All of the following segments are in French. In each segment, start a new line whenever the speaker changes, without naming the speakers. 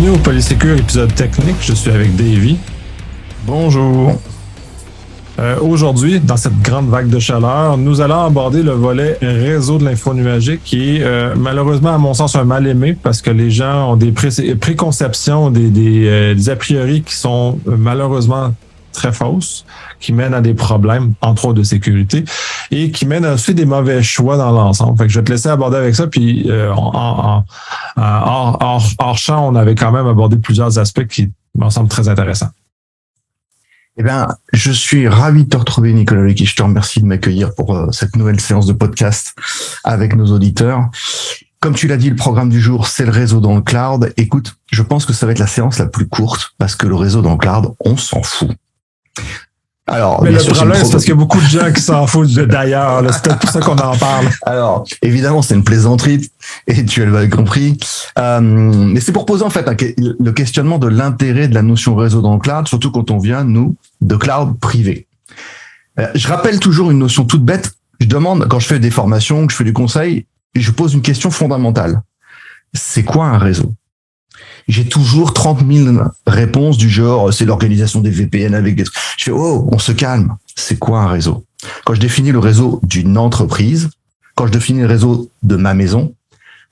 Bienvenue au Polysécure épisode technique. Je suis avec Davy.
Bonjour.
Aujourd'hui, dans cette grande vague de chaleur, nous allons aborder le volet réseau de l'info nuagique qui est malheureusement, à mon sens, un mal aimé parce que les gens ont des préconceptions, des a priori qui sont malheureusement très fausses, qui mènent à des problèmes, entre autres de sécurité, et qui mènent aussi des mauvais choix dans l'ensemble. Fait que je vais te laisser aborder avec ça, puis hors champ, on avait quand même abordé plusieurs aspects qui me semblent très intéressants.
Eh bien, je suis ravi de te retrouver, Nicolas Lecky. Je te remercie de m'accueillir pour cette nouvelle séance de podcast avec nos auditeurs. Comme tu l'as dit, le programme du jour, c'est le réseau dans le cloud. Écoute, je pense que ça va être la séance la plus courte parce que le réseau dans le cloud, on s'en fout. Alors,
mais le problème, c'est parce qu'il y a beaucoup de gens qui s'en foutent d'ailleurs. C'est peut-être pour ça qu'on en parle.
Alors, évidemment, c'est une plaisanterie et tu l'as compris. Mais c'est pour poser en fait le questionnement de l'intérêt de la notion réseau dans le cloud, surtout quand on vient, nous, de cloud privé. Je rappelle toujours une notion toute bête. Je demande, quand je fais des formations, que je fais du conseil, je pose une question fondamentale. C'est quoi un réseau? J'ai toujours 30 000 réponses du genre, c'est l'organisation des VPN avec des trucs. Je fais, oh, on se calme. C'est quoi un réseau? Quand je définis le réseau d'une entreprise, quand je définis le réseau de ma maison,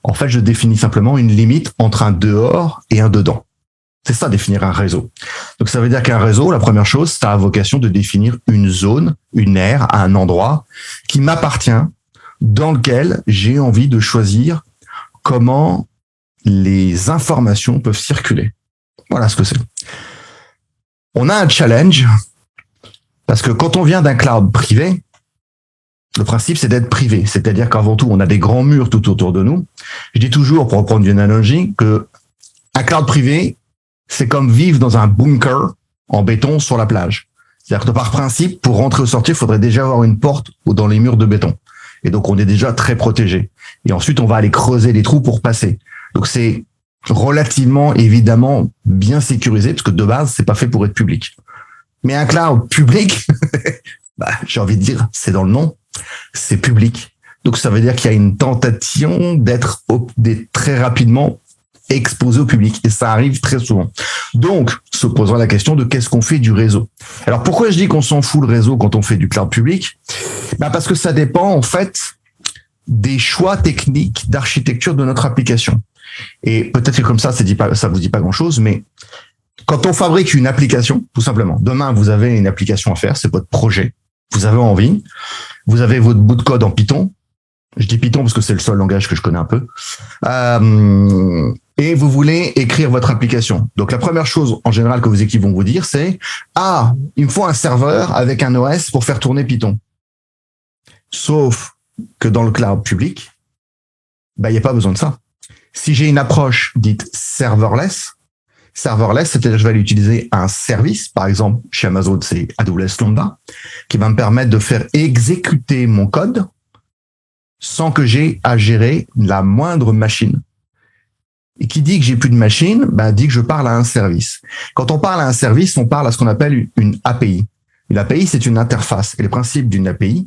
en fait, je définis simplement une limite entre un dehors et un dedans. C'est ça, définir un réseau. Donc, ça veut dire qu'un réseau, la première chose, ça a vocation de définir une zone, une aire, un endroit qui m'appartient, dans lequel j'ai envie de choisir comment les informations peuvent circuler. Voilà ce que c'est. On a un challenge parce que quand on vient d'un cloud privé, le principe c'est d'être privé, c'est-à-dire qu'avant tout on a des grands murs tout autour de nous. Je dis toujours, pour reprendre une analogie, que un cloud privé c'est comme vivre dans un bunker en béton sur la plage. C'est-à-dire que par principe, pour rentrer ou sortir, il faudrait déjà avoir une porte dans les murs de béton. Et donc on est déjà très protégé. Et ensuite on va aller creuser les trous pour passer. Donc c'est relativement, évidemment, bien sécurisé, parce que de base, c'est pas fait pour être public. Mais un cloud public, j'ai envie de dire, c'est dans le nom, c'est public. Donc ça veut dire qu'il y a une tentation d'être très rapidement exposé au public, et ça arrive très souvent. Donc, se posera la question de qu'est-ce qu'on fait du réseau. Alors pourquoi je dis qu'on s'en fout le réseau quand on fait du cloud public? Parce que ça dépend, en fait, des choix techniques d'architecture de notre application. Et peut-être que comme ça vous dit pas grand-chose, mais quand on fabrique une application, tout simplement, demain vous avez une application à faire, c'est votre projet, vous avez envie, vous avez votre bout de code en Python, je dis Python parce que c'est le seul langage que je connais un peu, et vous voulez écrire votre application. Donc la première chose en général que vos équipes vont vous dire, c'est il me faut un serveur avec un OS pour faire tourner Python. Sauf que dans le cloud public, il n'y a pas besoin de ça. Si j'ai une approche dite serverless, c'est-à-dire que je vais aller utiliser un service, par exemple chez Amazon c'est AWS Lambda, qui va me permettre de faire exécuter mon code sans que j'ai à gérer la moindre machine. Et qui dit que j'ai plus de machine, dit que je parle à un service. Quand on parle à un service, on parle à ce qu'on appelle une API. Une API, c'est une interface. Et le principe d'une API,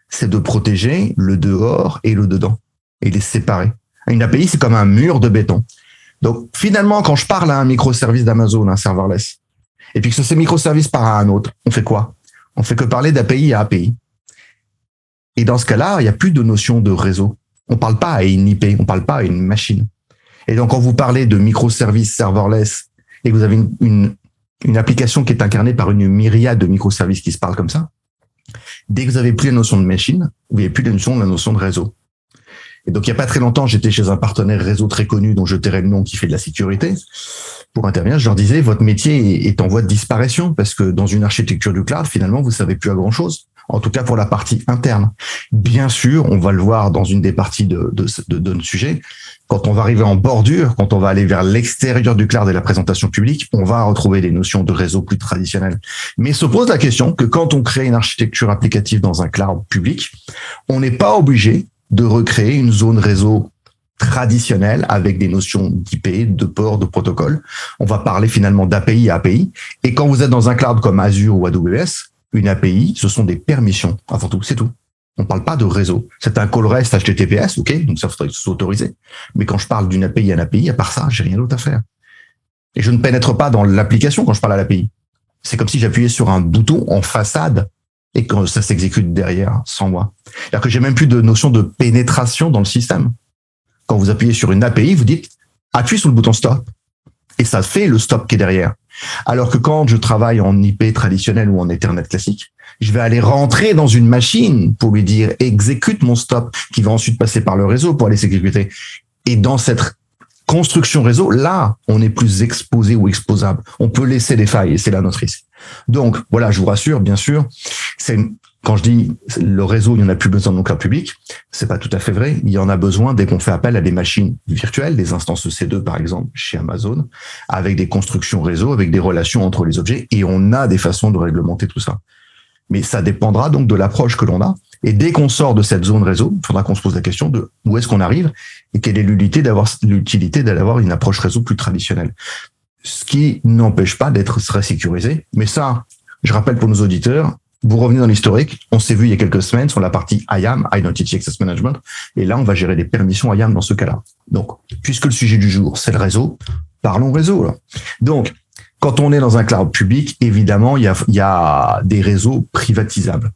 c'est de protéger le dehors et le dedans et les séparer. Une API, c'est comme un mur de béton. Donc, finalement, quand je parle à un microservice d'Amazon, un serverless, et puis que ce microservice part à un autre, on fait quoi? On fait que parler d'API à API. Et dans ce cas-là, il n'y a plus de notion de réseau. On ne parle pas à une IP, on ne parle pas à une machine. Et donc, quand vous parlez de microservice serverless et que vous avez une application qui est incarnée par une myriade de microservices qui se parlent comme ça, dès que vous n'avez plus la notion de machine, vous n'avez plus la notion de réseau. Et donc, il n'y a pas très longtemps, j'étais chez un partenaire réseau très connu dont je tairai le nom qui fait de la sécurité. Pour intervenir, je leur disais, votre métier est en voie de disparition parce que dans une architecture du cloud, finalement, vous ne savez plus à grand-chose. En tout cas, pour la partie interne. Bien sûr, on va le voir dans une des parties de notre sujet. Quand on va arriver en bordure, quand on va aller vers l'extérieur du cloud et la présentation publique, on va retrouver des notions de réseau plus traditionnelles. Mais se pose la question que quand on crée une architecture applicative dans un cloud public, on n'est pas obligé de recréer une zone réseau traditionnelle avec des notions d'IP, de port, de protocole. On va parler finalement d'API à API. Et quand vous êtes dans un cloud comme Azure ou AWS, une API, ce sont des permissions, avant tout, c'est tout. On ne parle pas de réseau. C'est un call REST HTTPS, ok, donc ça faudrait s'autoriser. Mais quand je parle d'une API à une API, à part ça, j'ai rien d'autre à faire. Et je ne pénètre pas dans l'application quand je parle à l'API. C'est comme si j'appuyais sur un bouton en façade et que ça s'exécute derrière, sans moi. C'est-à-dire que j'ai même plus de notion de pénétration dans le système. Quand vous appuyez sur une API, vous dites appuie sur le bouton stop et ça fait le stop qui est derrière. Alors que quand je travaille en IP traditionnel ou en Ethernet classique, je vais aller rentrer dans une machine pour lui dire exécute mon stop qui va ensuite passer par le réseau pour aller s'exécuter. Et dans cette construction réseau, là, on est plus exposé ou exposable. On peut laisser des failles et c'est là notre risque. Donc, voilà, je vous rassure, bien sûr, quand je dis le réseau, il n'y en a plus besoin de nos cloud publics, c'est pas tout à fait vrai. Il y en a besoin dès qu'on fait appel à des machines virtuelles, des instances EC2 par exemple chez Amazon, avec des constructions réseau, avec des relations entre les objets, et on a des façons de réglementer tout ça. Mais ça dépendra donc de l'approche que l'on a. Et dès qu'on sort de cette zone réseau, il faudra qu'on se pose la question de où est-ce qu'on arrive et quelle est l'utilité d'avoir une approche réseau plus traditionnelle. Ce qui n'empêche pas d'être très sécurisé. Mais ça, je rappelle pour nos auditeurs, vous revenez dans l'historique, on s'est vu il y a quelques semaines sur la partie IAM, Identity Access Management, et là, on va gérer des permissions IAM dans ce cas-là. Donc, puisque le sujet du jour, c'est le réseau, parlons réseau, là. Donc, quand on est dans un cloud public, évidemment, il y a des réseaux privatisables.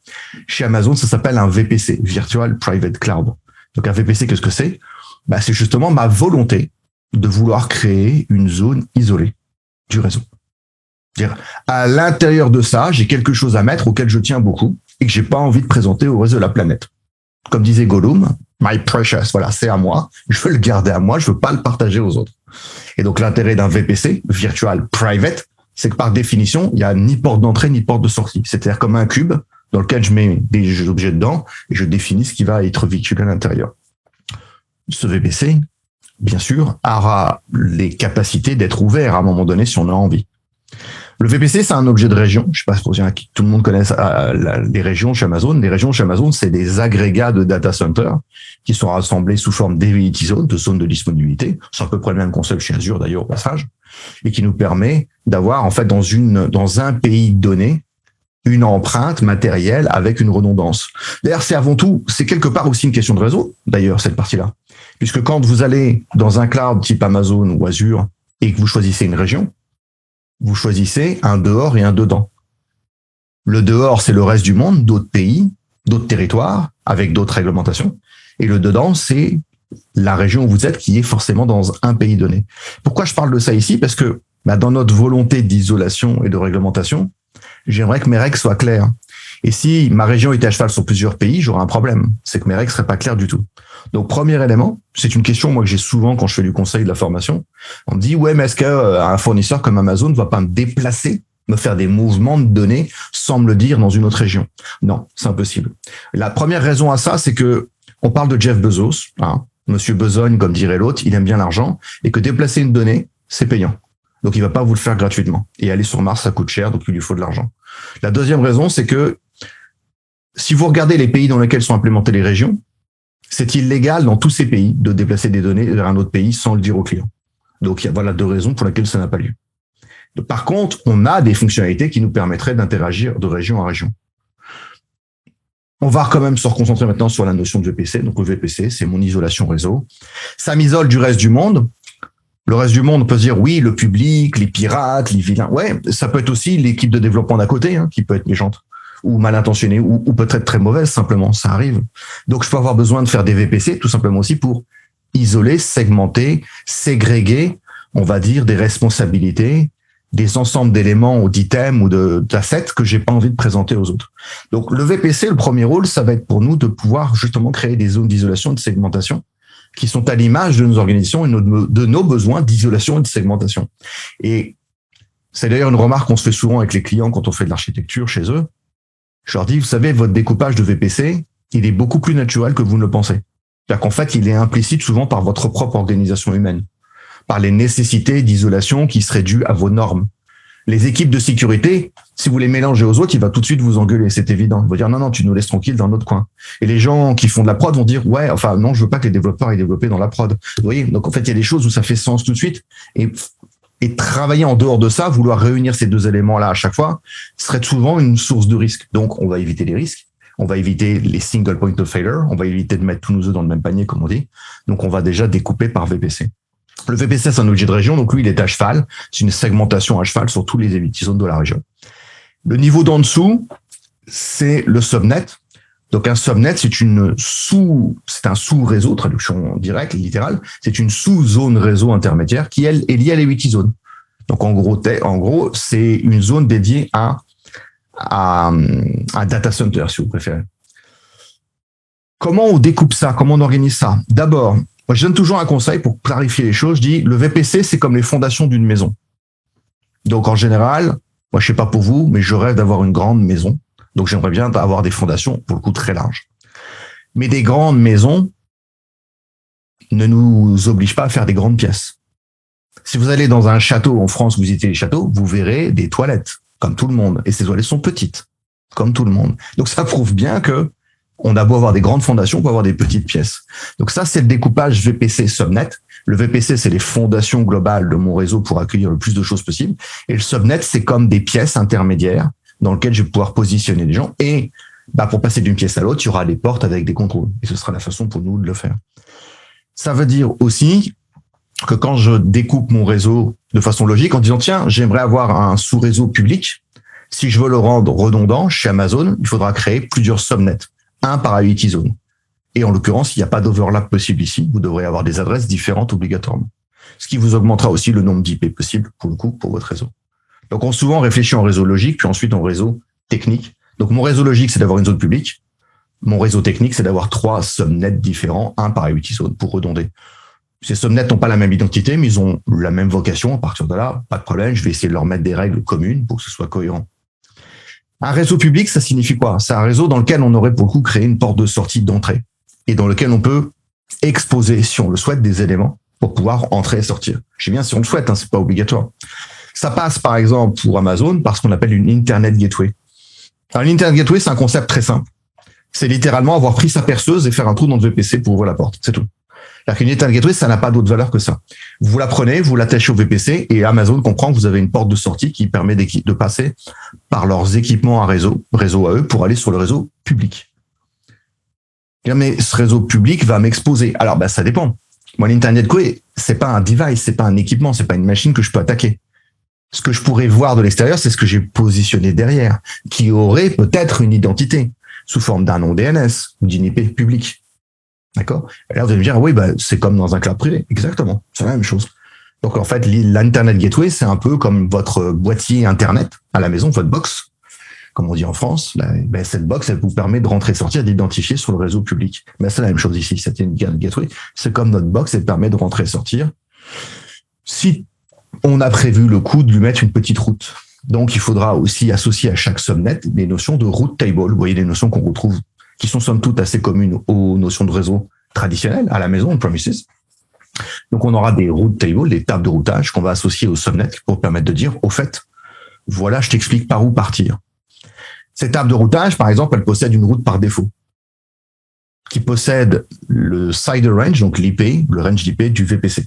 Chez Amazon, ça s'appelle un VPC, Virtual Private Cloud. Donc, un VPC, qu'est-ce que c'est? C'est justement ma volonté de vouloir créer une zone isolée du réseau. C'est-à-dire, à l'intérieur de ça, j'ai quelque chose à mettre auquel je tiens beaucoup et que j'ai pas envie de présenter au reste de la planète. Comme disait Gollum, my precious, voilà, c'est à moi, je veux le garder à moi, je veux pas le partager aux autres. Et donc, l'intérêt d'un VPC, Virtual Private, c'est que par définition, il y a ni porte d'entrée ni porte de sortie. C'est-à-dire comme un cube dans lequel je mets des objets dedans et je définis ce qui va être véhiculé à l'intérieur. Ce VPC, bien sûr, aura les capacités d'être ouvert à un moment donné si on a envie. Le VPC, c'est un objet de région. Je ne sais pas si tout le monde connaît les régions chez Amazon. Les régions chez Amazon, c'est des agrégats de data centers qui sont rassemblés sous forme d'availability zone, de zone de disponibilité. C'est à peu près le même concept chez Azure d'ailleurs au passage, et qui nous permet d'avoir en fait dans un pays donné une empreinte matérielle avec une redondance. D'ailleurs, c'est quelque part aussi une question de réseau. D'ailleurs, cette partie-là, puisque quand vous allez dans un cloud type Amazon ou Azure et que vous choisissez une région, vous choisissez un dehors et un dedans. Le dehors, c'est le reste du monde, d'autres pays, d'autres territoires, avec d'autres réglementations. Et le dedans, c'est la région où vous êtes, qui est forcément dans un pays donné. Pourquoi je parle de ça ici? Parce que dans notre volonté d'isolation et de réglementation, j'aimerais que mes règles soient claires. Et si ma région était à cheval sur plusieurs pays, j'aurais un problème. C'est que mes règles seraient pas claires du tout. Donc, premier élément, c'est une question, moi, que j'ai souvent quand je fais du conseil de la formation. On me dit, ouais, mais est-ce qu'un fournisseur comme Amazon ne va pas me déplacer, me faire des mouvements de données sans me le dire dans une autre région? Non, c'est impossible. La première raison à ça, c'est que on parle de Jeff Bezos, Monsieur Besogne, comme dirait l'autre, il aime bien l'argent, et que déplacer une donnée, c'est payant. Donc, il va pas vous le faire gratuitement. Et aller sur Mars, ça coûte cher, donc il lui faut de l'argent. La deuxième raison, c'est que si vous regardez les pays dans lesquels sont implémentées les régions, c'est illégal dans tous ces pays de déplacer des données vers un autre pays sans le dire au client. Donc, voilà deux raisons pour lesquelles ça n'a pas lieu. Par contre, on a des fonctionnalités qui nous permettraient d'interagir de région en région. On va quand même se reconcentrer maintenant sur la notion de VPC. Donc, le VPC, c'est mon isolation réseau. Ça m'isole du reste du monde. Le reste du monde, on peut se dire, oui, le public, les pirates, les vilains. Ouais, ça peut être aussi l'équipe de développement d'à côté, qui peut être méchante, ou mal intentionnée, ou peut-être très mauvaise, simplement, ça arrive. Donc, je peux avoir besoin de faire des VPC, tout simplement aussi pour isoler, segmenter, ségréguer, on va dire, des responsabilités, des ensembles d'éléments ou d'items ou d'assets que j'ai pas envie de présenter aux autres. Donc, le VPC, le premier rôle, ça va être pour nous de pouvoir justement créer des zones d'isolation et de segmentation qui sont à l'image de nos organisations et de nos besoins d'isolation et de segmentation. Et c'est d'ailleurs une remarque qu'on se fait souvent avec les clients quand on fait de l'architecture chez eux. Je leur dis, vous savez, votre découpage de VPC, il est beaucoup plus naturel que vous ne le pensez. C'est-à-dire qu'en fait, il est implicite souvent par votre propre organisation humaine, par les nécessités d'isolation qui seraient dues à vos normes. Les équipes de sécurité, si vous les mélangez aux autres, il va tout de suite vous engueuler, c'est évident. Il va dire non, tu nous laisses tranquille dans notre coin. Et les gens qui font de la prod vont dire ouais, enfin non, je veux pas que les développeurs aient développé dans la prod. Vous voyez, donc en fait, il y a des choses où ça fait sens tout de suite. Et travailler en dehors de ça, vouloir réunir ces deux éléments-là à chaque fois, serait souvent une source de risque. Donc, on va éviter les risques. On va éviter les single point of failure. On va éviter de mettre tous nos œufs dans le même panier, comme on dit. Donc, on va déjà découper par VPC. Le VPC, c'est un objet de région, donc lui, il est à cheval. C'est une segmentation à cheval sur tous les zones de la région. Le niveau d'en dessous, c'est le subnet. Donc un subnet, c'est un sous-réseau, traduction directe, littérale. C'est une sous-zone réseau intermédiaire qui, elle, est liée à les wiktizones. Donc en gros, c'est une zone dédiée à un data center, si vous préférez. Comment on découpe ça? Comment on organise ça? D'abord, moi, je donne toujours un conseil pour clarifier les choses. Je dis, le VPC, c'est comme les fondations d'une maison. Donc, en général, moi, je sais pas pour vous, mais je rêve d'avoir une grande maison. Donc, j'aimerais bien avoir des fondations, pour le coup, très larges. Mais des grandes maisons ne nous obligent pas à faire des grandes pièces. Si vous allez dans un château en France, vous visitez les châteaux, vous verrez des toilettes, comme tout le monde. Et ces toilettes sont petites, comme tout le monde. Donc, ça prouve bien que on a beau avoir des grandes fondations, on peut avoir des petites pièces. Donc ça, c'est le découpage VPC subnet. Le VPC, c'est les fondations globales de mon réseau pour accueillir le plus de choses possible. Et le subnet, c'est comme des pièces intermédiaires dans lesquelles je vais pouvoir positionner des gens. Et pour passer d'une pièce à l'autre, il y aura des portes avec des contrôles. Et ce sera la façon pour nous de le faire. Ça veut dire aussi que quand je découpe mon réseau de façon logique, en disant, tiens, j'aimerais avoir un sous-réseau public, si je veux le rendre redondant chez Amazon, il faudra créer plusieurs subnets. Un par IoT zone. Et en l'occurrence, il n'y a pas d'overlap possible ici. Vous devrez avoir des adresses différentes obligatoirement. Ce qui vous augmentera aussi le nombre d'IP possible, pour le coup, pour votre réseau. Donc, on souvent réfléchit en réseau logique, puis ensuite en réseau technique. Donc, mon réseau logique, c'est d'avoir une zone publique. Mon réseau technique, c'est d'avoir 3 subnets différents, un par IoT zone, pour redonder. Ces subnets n'ont pas la même identité, mais ils ont la même vocation. À partir de là, pas de problème. Je vais essayer de leur mettre des règles communes pour que ce soit cohérent. Un réseau public, ça signifie quoi? C'est un réseau dans lequel on aurait pour le coup créé une porte de sortie d'entrée et dans lequel on peut exposer, si on le souhaite, des éléments pour pouvoir entrer et sortir. Je sais bien si on le souhaite, c'est pas obligatoire. Ça passe par exemple pour Amazon par ce qu'on appelle une Internet Gateway. Alors, l'Internet Gateway, c'est un concept très simple. C'est littéralement avoir pris sa perceuse et faire un trou dans le VPC pour ouvrir la porte. C'est tout. C'est-à-dire qu'une Internet Gateway, ça n'a pas d'autre valeur que ça. Vous la prenez, vous l'attachez au VPC et Amazon comprend que vous avez une porte de sortie qui permet de passer par leurs équipements à réseau à eux, pour aller sur le réseau public. Mais ce réseau public va m'exposer. Alors, ça dépend. Moi, l'Internet Gateway, c'est pas un device, c'est pas un équipement, c'est pas une machine que je peux attaquer. Ce que je pourrais voir de l'extérieur, c'est ce que j'ai positionné derrière, qui aurait peut-être une identité sous forme d'un nom DNS ou d'une IP publique. D'accord? Et là, vous allez me dire, oui, c'est comme dans un cloud privé. Exactement. C'est la même chose. Donc, en fait, l'Internet Gateway, c'est un peu comme votre boîtier Internet à la maison, votre box, comme on dit en France. Cette box, elle vous permet de rentrer et sortir, d'identifier sur le réseau public. C'est la même chose ici. Cette Internet Gateway, c'est comme notre box, elle permet de rentrer et sortir. Si on a prévu le coup de lui mettre une petite route. Donc, il faudra aussi associer à chaque subnet des notions de route table. Vous voyez, des notions qu'on retrouve qui sont somme toute assez communes aux notions de réseau traditionnelles à la maison, on premises. Donc, on aura des route tables, des tables de routage qu'on va associer au subnet pour permettre de dire, au fait, voilà, je t'explique par où partir. Ces tables de routage, par exemple, elles possèdent une route par défaut qui possède le side range, donc l'IP, le range d'IP du VPC,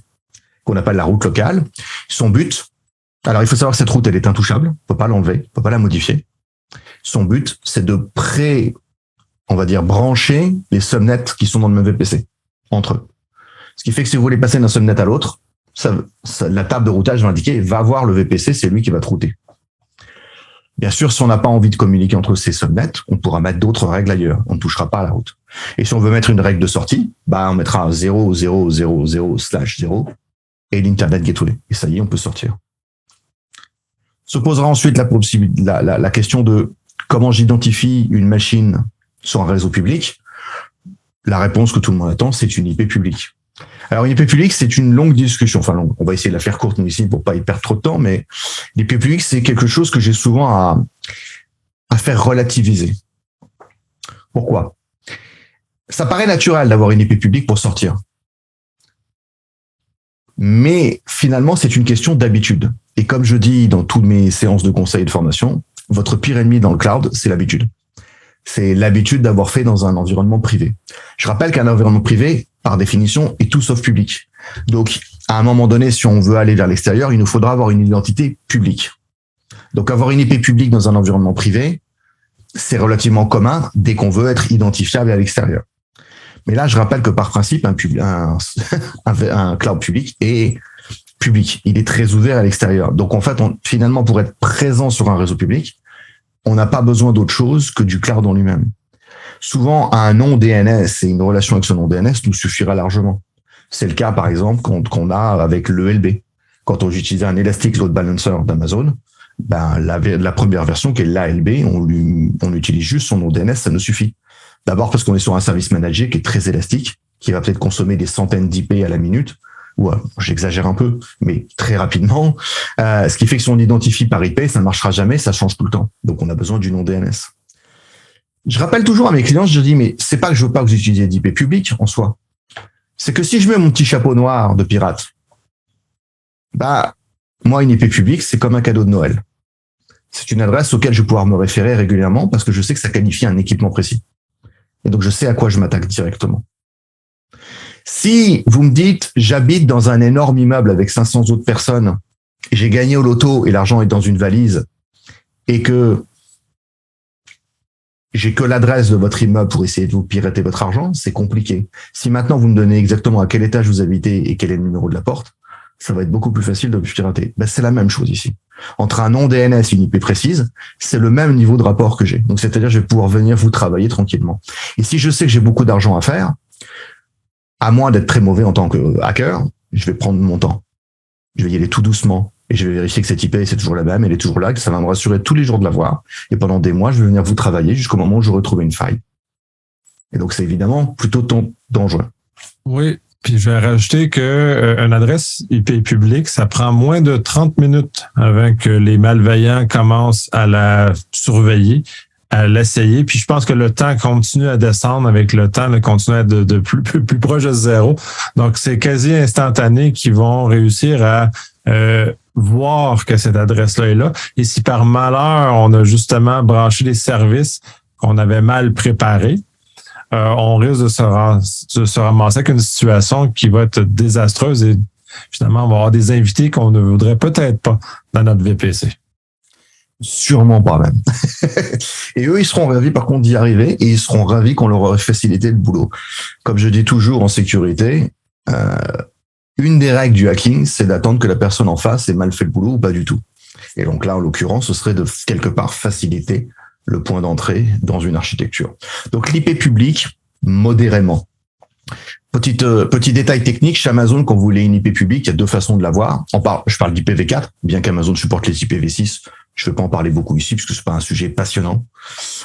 qu'on appelle la route locale. Son but, alors il faut savoir que cette route, elle est intouchable, on ne peut pas l'enlever, on ne peut pas la modifier. Son but, c'est de brancher les subnets qui sont dans le même VPC entre eux. Ce qui fait que si vous voulez passer d'un subnet à l'autre, la table de routage va indiquer, va voir le VPC, c'est lui qui va te router. Bien sûr, si on n'a pas envie de communiquer entre ces subnets, on pourra mettre d'autres règles ailleurs. On ne touchera pas à la route. Et si on veut mettre une règle de sortie, on mettra 0.0.0.0/0 et l'Internet Gateway. Et ça y est, on peut sortir. Se posera ensuite la question de comment j'identifie une machine sur un réseau public. La réponse que tout le monde attend, c'est une IP publique. Alors, une IP publique, c'est une longue discussion. Enfin, on va essayer de la faire courte, nous, ici, pour pas y perdre trop de temps, mais l'IP publique, c'est quelque chose que j'ai souvent à faire relativiser. Pourquoi? Ça paraît naturel d'avoir une IP publique pour sortir. Mais finalement, c'est une question d'habitude. Et comme je dis dans toutes mes séances de conseil et de formation, votre pire ennemi dans le cloud, c'est l'habitude. C'est l'habitude d'avoir fait dans un environnement privé. Je rappelle qu'un environnement privé, par définition, est tout sauf public. Donc, à un moment donné, si on veut aller vers l'extérieur, il nous faudra avoir une identité publique. Donc, avoir une IP publique dans un environnement privé, c'est relativement commun dès qu'on veut être identifiable à l'extérieur. Mais là, je rappelle que par principe, un cloud public est public. Il est très ouvert à l'extérieur. Donc, en fait, finalement, pour être présent sur un réseau public, on n'a pas besoin d'autre chose que du cloud en lui-même. Souvent, un nom DNS et une relation avec ce nom DNS nous suffira largement. C'est le cas, par exemple, qu'on a avec l'ELB. Quand on utilise un Elastic Load Balancer d'Amazon, la première version qui est l'ALB, on utilise juste son nom DNS, ça nous suffit. D'abord parce qu'on est sur un service managé qui est très élastique, qui va peut-être consommer des centaines d'IP à la minute, ou j'exagère un peu, mais très rapidement. Ce qui fait que si on identifie par IP, ça ne marchera jamais, ça change tout le temps. Donc on a besoin du nom DNS. Je rappelle toujours à mes clients, je dis, mais c'est pas que je veux pas que vous utilisiez d'IP public en soi. C'est que si je mets mon petit chapeau noir de pirate, moi, une IP publique, c'est comme un cadeau de Noël. C'est une adresse auquel je vais pouvoir me référer régulièrement parce que je sais que ça qualifie un équipement précis. Et donc, je sais à quoi je m'attaque directement. Si vous me dites, j'habite dans un énorme immeuble avec 500 autres personnes, et j'ai gagné au loto et l'argent est dans une valise, et que j'ai que l'adresse de votre immeuble pour essayer de vous pirater votre argent, c'est compliqué. Si maintenant vous me donnez exactement à quel étage vous habitez et quel est le numéro de la porte, ça va être beaucoup plus facile de pirater. C'est la même chose ici. Entre un nom DNS et une IP précise, c'est le même niveau de rapport que j'ai. Donc, c'est-à-dire, je vais pouvoir venir vous travailler tranquillement. Et si je sais que j'ai beaucoup d'argent à faire, à moins d'être très mauvais en tant que hacker, je vais prendre mon temps. Je vais y aller tout doucement. Et je vais vérifier que cette IP, c'est toujours la même, elle est toujours là, que ça va me rassurer tous les jours de la voir. Et pendant des mois, je vais venir vous travailler jusqu'au moment où je retrouve une faille. Et donc, c'est évidemment plutôt dangereux.
Oui. Puis je vais rajouter que une adresse IP publique, ça prend moins de 30 minutes avant que les malveillants commencent à la surveiller, à l'essayer. Puis je pense que le temps continue à descendre avec le temps, le continue à être de plus proche de zéro. Donc, c'est quasi instantané qu'ils vont réussir à voir que cette adresse-là est là. Et si par malheur, on a justement branché des services qu'on avait mal préparés, on risque de se ramasser avec une situation qui va être désastreuse et finalement, on va avoir des invités qu'on ne voudrait peut-être pas dans notre VPC.
Sûrement pas même. Et eux, ils seront ravis par contre d'y arriver et ils seront ravis qu'on leur aurait facilité le boulot. Comme je dis toujours en sécurité, une des règles du hacking, c'est d'attendre que la personne en face ait mal fait le boulot ou pas du tout. Et donc là, en l'occurrence, ce serait de quelque part faciliter le point d'entrée dans une architecture. Donc l'IP public, modérément. Petit détail technique, chez Amazon, quand vous voulez une IP publique, il y a deux façons de l'avoir. Je parle d'IPv4, bien qu'Amazon supporte les IPv6. Je ne vais pas en parler beaucoup ici, parce que c'est pas un sujet passionnant.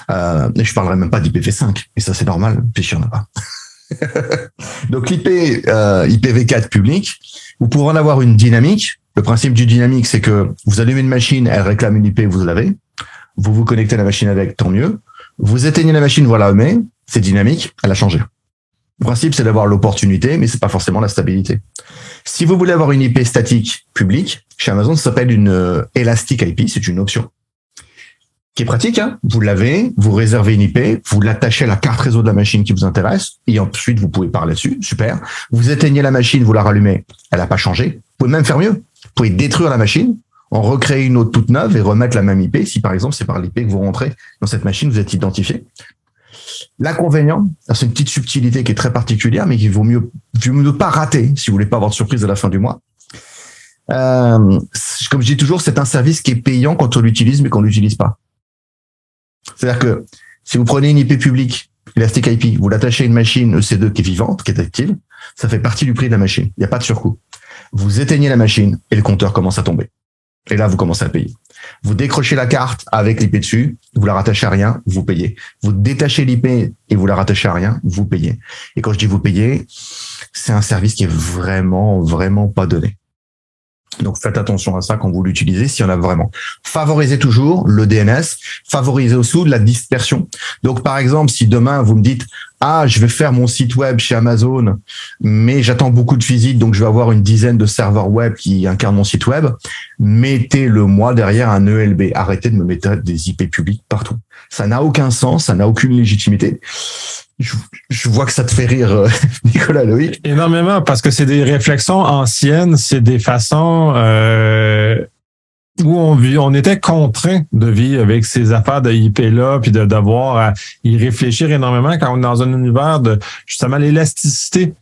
Et je parlerai même pas d'IPv5. Et ça, c'est normal, puisqu'il n'y en a pas. Donc IPv4 public, vous pourrez en avoir une dynamique. Le principe du dynamique, c'est que vous allumez une machine, elle réclame une IP, vous l'avez. Vous vous connectez à la machine avec, tant mieux. Vous éteignez la machine, vous la remet. C'est dynamique, elle a changé. Le principe, c'est d'avoir l'opportunité, mais c'est pas forcément la stabilité. Si vous voulez avoir une IP statique publique, chez Amazon, ça s'appelle une Elastic IP, c'est une option. Qui est pratique, hein. Vous l'avez, vous réservez une IP, vous l'attachez à la carte réseau de la machine qui vous intéresse, et ensuite, vous pouvez parler dessus, super. Vous éteignez la machine, vous la rallumez, elle n'a pas changé. Vous pouvez même faire mieux. Vous pouvez détruire la machine, en recréer une autre toute neuve et remettre la même IP, si par exemple, c'est par l'IP que vous rentrez dans cette machine, vous êtes identifié. L'inconvénient, c'est une petite subtilité qui est très particulière, mais qu'il vaut mieux ne pas rater si vous voulez pas avoir de surprise à la fin du mois. Comme je dis toujours, c'est un service qui est payant quand on l'utilise, mais qu'on l'utilise pas. C'est-à-dire que si vous prenez une IP publique, Elastic IP, vous l'attachez à une machine EC2 qui est vivante, qui est active, ça fait partie du prix de la machine. Il n'y a pas de surcoût. Vous éteignez la machine et le compteur commence à tomber. Et là, vous commencez à payer. Vous décrochez la carte avec l'IP dessus, vous la rattachez à rien, vous payez. Vous détachez l'IP et vous la rattachez à rien, vous payez. Et quand je dis vous payez, c'est un service qui est vraiment, vraiment pas donné. Donc faites attention à ça quand vous l'utilisez, s'il y en a vraiment. Favorisez toujours le DNS, favorisez aussi la dispersion. Donc par exemple, si demain vous me dites « Ah, je vais faire mon site web chez Amazon, mais j'attends beaucoup de visites, donc je vais avoir une dizaine de serveurs web qui incarnent mon site web. » Mettez-le moi derrière un ELB. Arrêtez de me mettre des IP publics partout. Ça n'a aucun sens, ça n'a aucune légitimité. Je vois que ça te fait rire, Nicolas, Loïc.
Énormément, parce que c'est des réflexions anciennes, c'est des façons où on était contraint de vivre avec ces affaires de IP-là, puis de devoir à y réfléchir énormément quand on est dans un univers de, justement, l'élasticité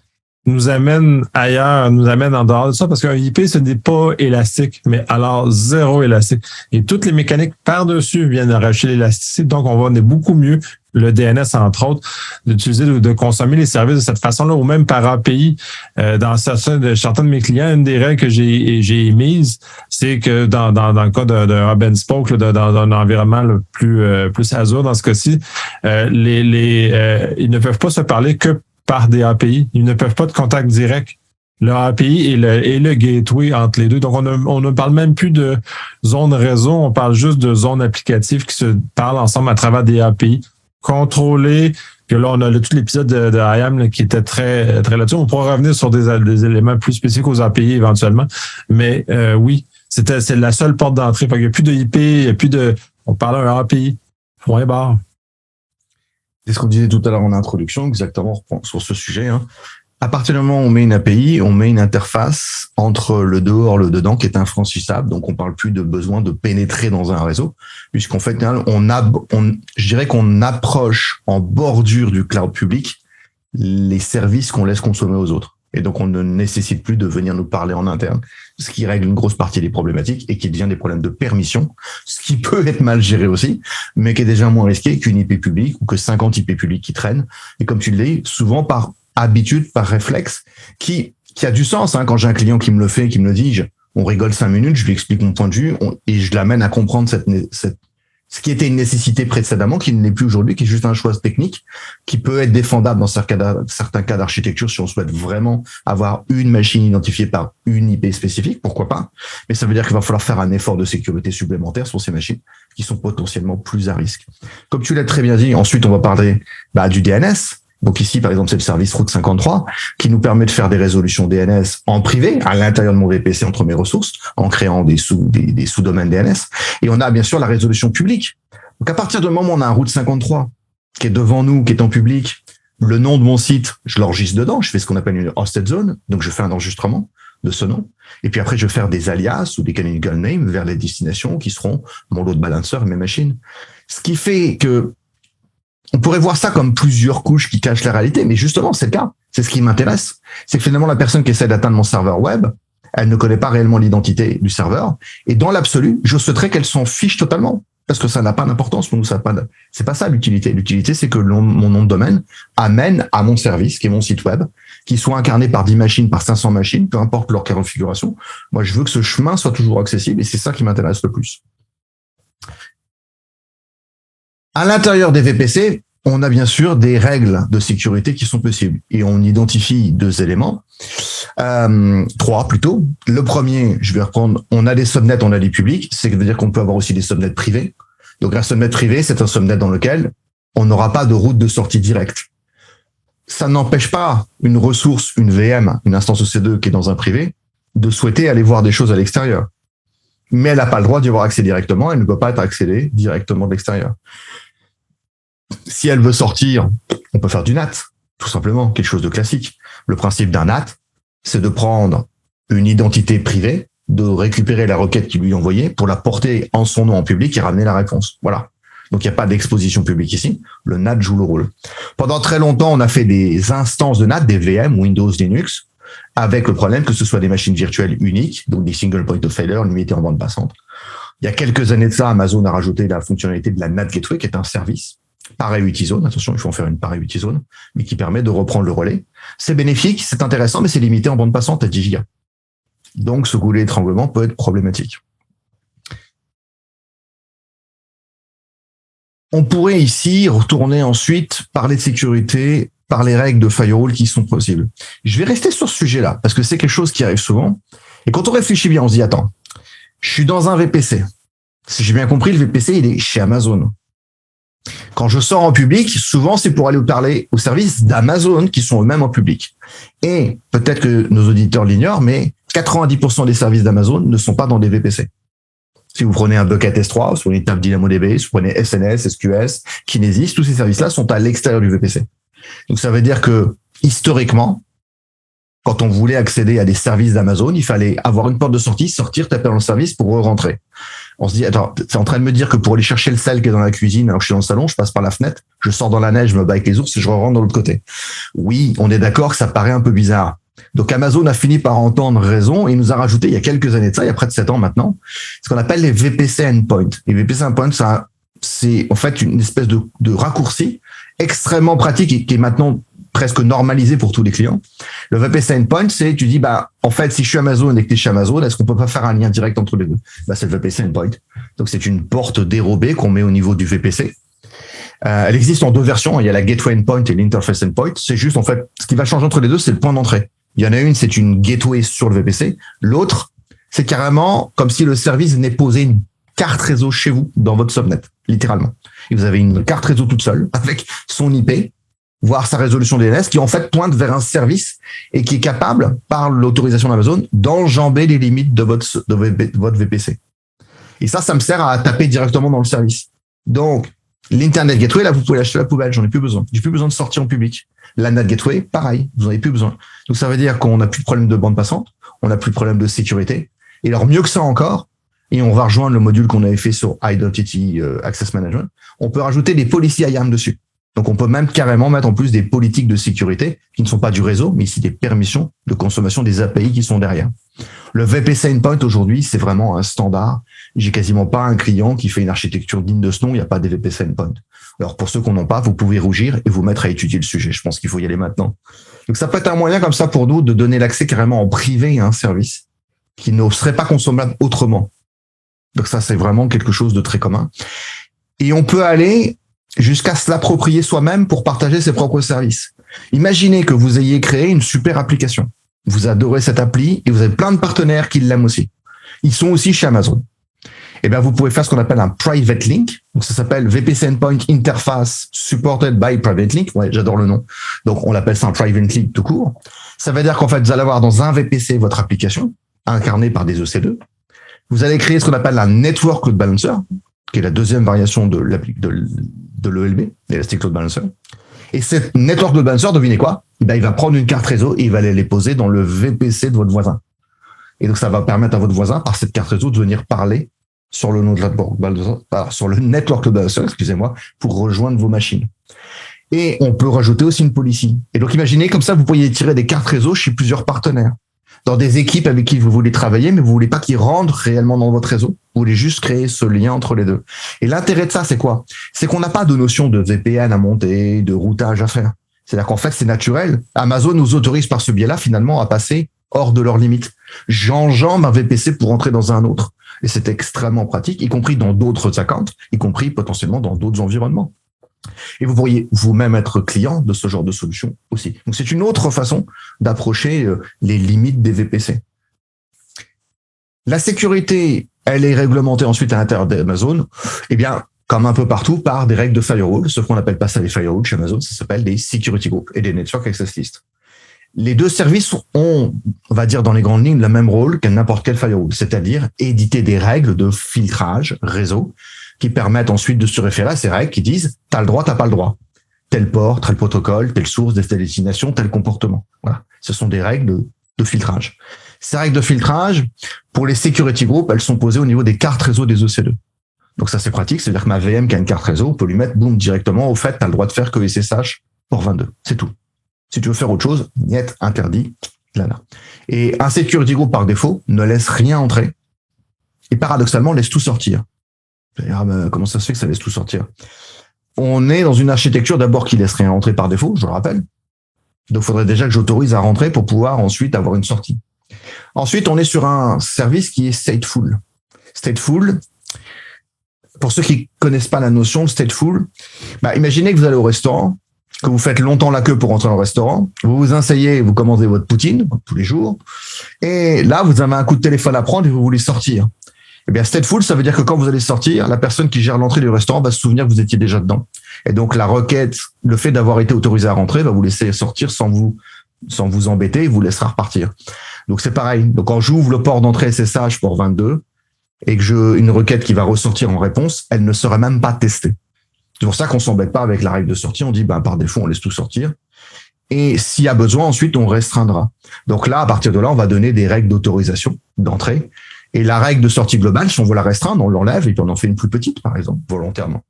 nous amène ailleurs, nous amène en dehors de ça, parce qu'un IP, ce n'est pas élastique, mais alors zéro élastique. Et toutes les mécaniques par-dessus viennent arracher l'élasticité, donc on est beaucoup mieux, le DNS entre autres, d'utiliser, de consommer les services de cette façon-là, ou même par API. Dans certains de mes clients, une des règles que j'ai émises, c'est que dans le cas d'un hub and spoke, dans un environnement le plus Azure dans ce cas-ci, ils ne peuvent pas se parler que par des API. Ils ne peuvent pas de contact direct. Le API et le gateway entre les deux. Donc, on ne parle même plus de zone réseau, on parle juste de zones applicatives qui se parlent ensemble à travers des API contrôlées. Puis là, on a tout l'épisode de IAM qui était très, très là-dessus. On pourra revenir sur des éléments plus spécifiques aux API éventuellement. Mais oui, c'est la seule porte d'entrée. Il n'y a plus de IP, il n'y a plus de... On parle d'un API. Point barre.
C'est ce qu'on disait tout à l'heure en introduction, exactement sur ce sujet. Hein. À partir du moment où on met une API, on met une interface entre le dehors et le dedans qui est infranchissable. Donc, on parle plus de besoin de pénétrer dans un réseau, puisqu'en fait, je dirais qu'on approche en bordure du cloud public les services qu'on laisse consommer aux autres. Et donc, on ne nécessite plus de venir nous parler en interne, ce qui règle une grosse partie des problématiques et qui devient des problèmes de permission, ce qui peut être mal géré aussi, mais qui est déjà moins risqué qu'une IP publique ou que 50 IP publics qui traînent. Et comme tu le dis, souvent par habitude, par réflexe, qui a du sens. Hein, quand j'ai un client qui me le fait, qui me le dit, on rigole 5 minutes, je lui explique mon point de vue et je l'amène à comprendre ce qui était une nécessité précédemment, qui ne l'est plus aujourd'hui, qui est juste un choix technique, qui peut être défendable dans certains cas d'architecture si on souhaite vraiment avoir une machine identifiée par une IP spécifique, pourquoi pas. Mais ça veut dire qu'il va falloir faire un effort de sécurité supplémentaire sur ces machines qui sont potentiellement plus à risque. Comme tu l'as très bien dit, ensuite on va parler du DNS. Donc ici, par exemple, c'est le service Route 53 qui nous permet de faire des résolutions DNS en privé à l'intérieur de mon VPC entre mes ressources en créant des sous-domaines DNS. Et on a bien sûr la résolution publique. Donc à partir du moment où on a un Route 53 qui est devant nous, qui est en public, le nom de mon site, je l'enregistre dedans, je fais ce qu'on appelle une hosted zone, donc je fais un enregistrement de ce nom. Et puis après, je vais faire des alias ou des canonical names vers les destinations qui seront mon load balancer et mes machines. Ce qui fait que on pourrait voir ça comme plusieurs couches qui cachent la réalité, mais justement, c'est le cas. C'est ce qui m'intéresse. C'est que finalement, la personne qui essaie d'atteindre mon serveur web, elle ne connaît pas réellement l'identité du serveur. Et dans l'absolu, je souhaiterais qu'elle s'en fiche totalement. Parce que ça n'a pas d'importance pour nous. C'est pas ça l'utilité. L'utilité, c'est que mon nom de domaine amène à mon service, qui est mon site web, qui soit incarné par 10 machines, par 500 machines, peu importe leur configuration. Moi, je veux que ce chemin soit toujours accessible et c'est ça qui m'intéresse le plus. À l'intérieur des VPC, on a bien sûr des règles de sécurité qui sont possibles et on identifie 2 éléments, 3 plutôt. Le premier, je vais reprendre, on a des subnets, on a des publics, c'est-à-dire qu'on peut avoir aussi des subnets privés. Donc un subnet privé, c'est un subnet dans lequel on n'aura pas de route de sortie directe. Ça n'empêche pas une ressource, une VM, une instance EC2 qui est dans un privé, de souhaiter aller voir des choses à l'extérieur. Mais elle n'a pas le droit d'y avoir accès directement, elle ne peut pas être accédée directement de l'extérieur. Si elle veut sortir, on peut faire du NAT, tout simplement, quelque chose de classique. Le principe d'un NAT, c'est de prendre une identité privée, de récupérer la requête qui lui est envoyée pour la porter en son nom en public et ramener la réponse. Voilà. Donc, il n'y a pas d'exposition publique ici. Le NAT joue le rôle. Pendant très longtemps, on a fait des instances de NAT, des VM, Windows, Linux, avec le problème que ce soit des machines virtuelles uniques, donc des single point of failure limitées en bande passante. Il y a quelques années de ça, Amazon a rajouté la fonctionnalité de la NAT Gateway, qui est un service pareil multi-zone, attention, il faut en faire une pareil multi-zone, mais qui permet de reprendre le relais. C'est bénéfique, c'est intéressant, mais c'est limité en bande passante à 10 gigas. Donc, ce goulet d'étranglement peut être problématique. On pourrait ici retourner ensuite, parler de sécurité, par les règles de firewall qui sont possibles. Je vais rester sur ce sujet-là, parce que c'est quelque chose qui arrive souvent. Et quand on réfléchit bien, on se dit, attends, je suis dans un VPC. Si j'ai bien compris, le VPC, il est chez Amazon. Quand je sors en public, souvent, c'est pour aller parler aux services d'Amazon qui sont eux-mêmes en public. Et peut-être que nos auditeurs l'ignorent, mais 90% des services d'Amazon ne sont pas dans des VPC. Si vous prenez un Bucket S3, si vous prenez Tab DynamoDB, si vous prenez SNS, SQS, Kinesis, tous ces services-là sont à l'extérieur du VPC. Donc, ça veut dire que, historiquement, quand on voulait accéder à des services d'Amazon, il fallait avoir une porte de sortie, sortir, taper dans le service pour rentrer. On se dit, attends, c'est en train de me dire que pour aller chercher le sel qui est dans la cuisine, alors que je suis dans le salon, je passe par la fenêtre, je sors dans la neige, je me bats avec les ours et je rentre de l'autre côté. Oui, on est d'accord que ça paraît un peu bizarre. Donc Amazon a fini par entendre raison et nous a rajouté il y a quelques années de ça, il y a près de 7 ans maintenant, ce qu'on appelle les VPC Endpoint. Les VPC Endpoint, c'est en fait une espèce de raccourci extrêmement pratique et qui est maintenant presque normalisé pour tous les clients. Le VPC Endpoint, c'est, tu dis, en fait, si je suis Amazon et que tu es chez Amazon, est-ce qu'on peut pas faire un lien direct entre les deux? C'est le VPC Endpoint. Donc, c'est une porte dérobée qu'on met au niveau du VPC. Elle existe en 2 versions. Il y a la Gateway Endpoint et l'Interface Endpoint. C'est juste, en fait, ce qui va changer entre les deux, c'est le point d'entrée. Il y en a une, c'est une gateway sur le VPC. L'autre, c'est carrément comme si le service venait poser une carte réseau chez vous dans votre subnet, littéralement. Et vous avez une carte réseau toute seule avec son IP, voire sa résolution DNS, qui en fait pointe vers un service et qui est capable, par l'autorisation d'Amazon, d'enjamber les limites de votre VPC. Et ça me sert à taper directement dans le service. Donc, l'Internet Gateway, là, vous pouvez l'acheter à la poubelle, j'en ai plus besoin. J'ai plus besoin de sortir en public. La NAT Gateway, pareil, vous n'en avez plus besoin. Donc, ça veut dire qu'on n'a plus de problème de bande passante, on n'a plus de problème de sécurité. Et alors, mieux que ça encore, et on va rejoindre le module qu'on avait fait sur Identity Access Management, on peut rajouter des policies IAM dessus. Donc, on peut même carrément mettre en plus des politiques de sécurité qui ne sont pas du réseau, mais ici des permissions de consommation des API qui sont derrière. Le VPC Endpoint, aujourd'hui, c'est vraiment un standard. J'ai quasiment pas un client qui fait une architecture digne de ce nom, il n'y a pas des VPC Endpoint. Alors, pour ceux qui n'en ont pas, vous pouvez rougir et vous mettre à étudier le sujet. Je pense qu'il faut y aller maintenant. Donc, ça peut être un moyen comme ça pour nous de donner l'accès carrément en privé à un service qui ne serait pas consommable autrement. Donc, ça, c'est vraiment quelque chose de très commun. Et on peut aller jusqu'à se l'approprier soi-même pour partager ses propres services. Imaginez que vous ayez créé une super application. Vous adorez cette appli et vous avez plein de partenaires qui l'aiment aussi. Ils sont aussi chez Amazon. Eh bien, vous pouvez faire ce qu'on appelle un private link. Donc, ça s'appelle VPC Endpoint Interface Supported by Private Link. Ouais, j'adore le nom. Donc, on l'appelle ça un private link tout court. Ça veut dire qu'en fait, vous allez avoir dans un VPC votre application incarnée par des EC2. Vous allez créer ce qu'on appelle un Network Load Balancer, qui est la deuxième variation de l'ELB, l'Elastic Load Balancer. Et cette Network Load Balancer, devinez quoi? Il va prendre une carte réseau et il va aller les poser dans le VPC de votre voisin. Et donc, ça va permettre à votre voisin, par cette carte réseau, de venir parler sur le Network Load Balancer, excusez-moi, pour rejoindre vos machines. Et on peut rajouter aussi une policy. Et donc, imaginez, comme ça, vous pourriez tirer des cartes réseau chez plusieurs partenaires, dans des équipes avec qui vous voulez travailler, mais vous voulez pas qu'ils rentrent réellement dans votre réseau. Vous voulez juste créer ce lien entre les deux. Et l'intérêt de ça, c'est quoi? C'est qu'on n'a pas de notion de VPN à monter, de routage à faire. C'est-à-dire qu'en fait, c'est naturel. Amazon nous autorise par ce biais-là, finalement, à passer hors de leurs limites. J'enjambe un VPC pour entrer dans un autre. Et c'est extrêmement pratique, y compris dans d'autres accounts, y compris potentiellement dans d'autres environnements. Et vous pourriez vous-même être client de ce genre de solution aussi. Donc, c'est une autre façon d'approcher les limites des VPC. La sécurité, elle est réglementée ensuite à l'intérieur d'Amazon, eh bien, comme un peu partout, par des règles de firewall. Ce qu'on n'appelle pas ça des firewalls chez Amazon, ça s'appelle des security groups et des network access lists. Les deux services ont, on va dire dans les grandes lignes, le même rôle qu'un n'importe quel firewall, c'est-à-dire éditer des règles de filtrage réseau qui permettent ensuite de se référer à ces règles qui disent « t'as le droit, t'as pas le droit ». Tel port, tel protocole, telle source, telle destination, tel comportement. Voilà. Ce sont des règles de filtrage. Ces règles de filtrage, pour les security groups, elles sont posées au niveau des cartes réseau des EC2. Donc ça, c'est pratique. C'est-à-dire que ma VM qui a une carte réseau, on peut lui mettre, boum, directement, au fait, t'as le droit de faire que SSH port 22. C'est tout. Si tu veux faire autre chose, niet, interdit, là. Et un security group, par défaut, ne laisse rien entrer. Et paradoxalement, laisse tout sortir. Ah, mais comment ça se fait que ça laisse tout sortir? On est dans une architecture d'abord qui laisse rien entrer par défaut, je le rappelle. Donc, il faudrait déjà que j'autorise à rentrer pour pouvoir ensuite avoir une sortie. Ensuite, on est sur un service qui est stateful. Stateful, pour ceux qui connaissent pas la notion de stateful, imaginez que vous allez au restaurant, que vous faites longtemps la queue pour rentrer dans le restaurant, vous vous asseyez, vous commandez votre poutine tous les jours, et là, vous avez un coup de téléphone à prendre et vous voulez sortir. Eh bien, stateful, ça veut dire que quand vous allez sortir, la personne qui gère l'entrée du restaurant va se souvenir que vous étiez déjà dedans. Et donc, la requête, le fait d'avoir été autorisé à rentrer va vous laisser sortir sans vous embêter et vous laissera repartir. Donc, c'est pareil. Donc, quand j'ouvre le port d'entrée SSH port 22 et que une requête qui va ressortir en réponse, elle ne serait même pas testée. C'est pour ça qu'on s'embête pas avec la règle de sortie. On dit, par défaut, on laisse tout sortir. Et s'il y a besoin, ensuite, on restreindra. Donc là, à partir de là, on va donner des règles d'autorisation, d'entrée. Et la règle de sortie globale, si on veut la restreindre, on l'enlève et puis on en fait une plus petite, par exemple, volontairement.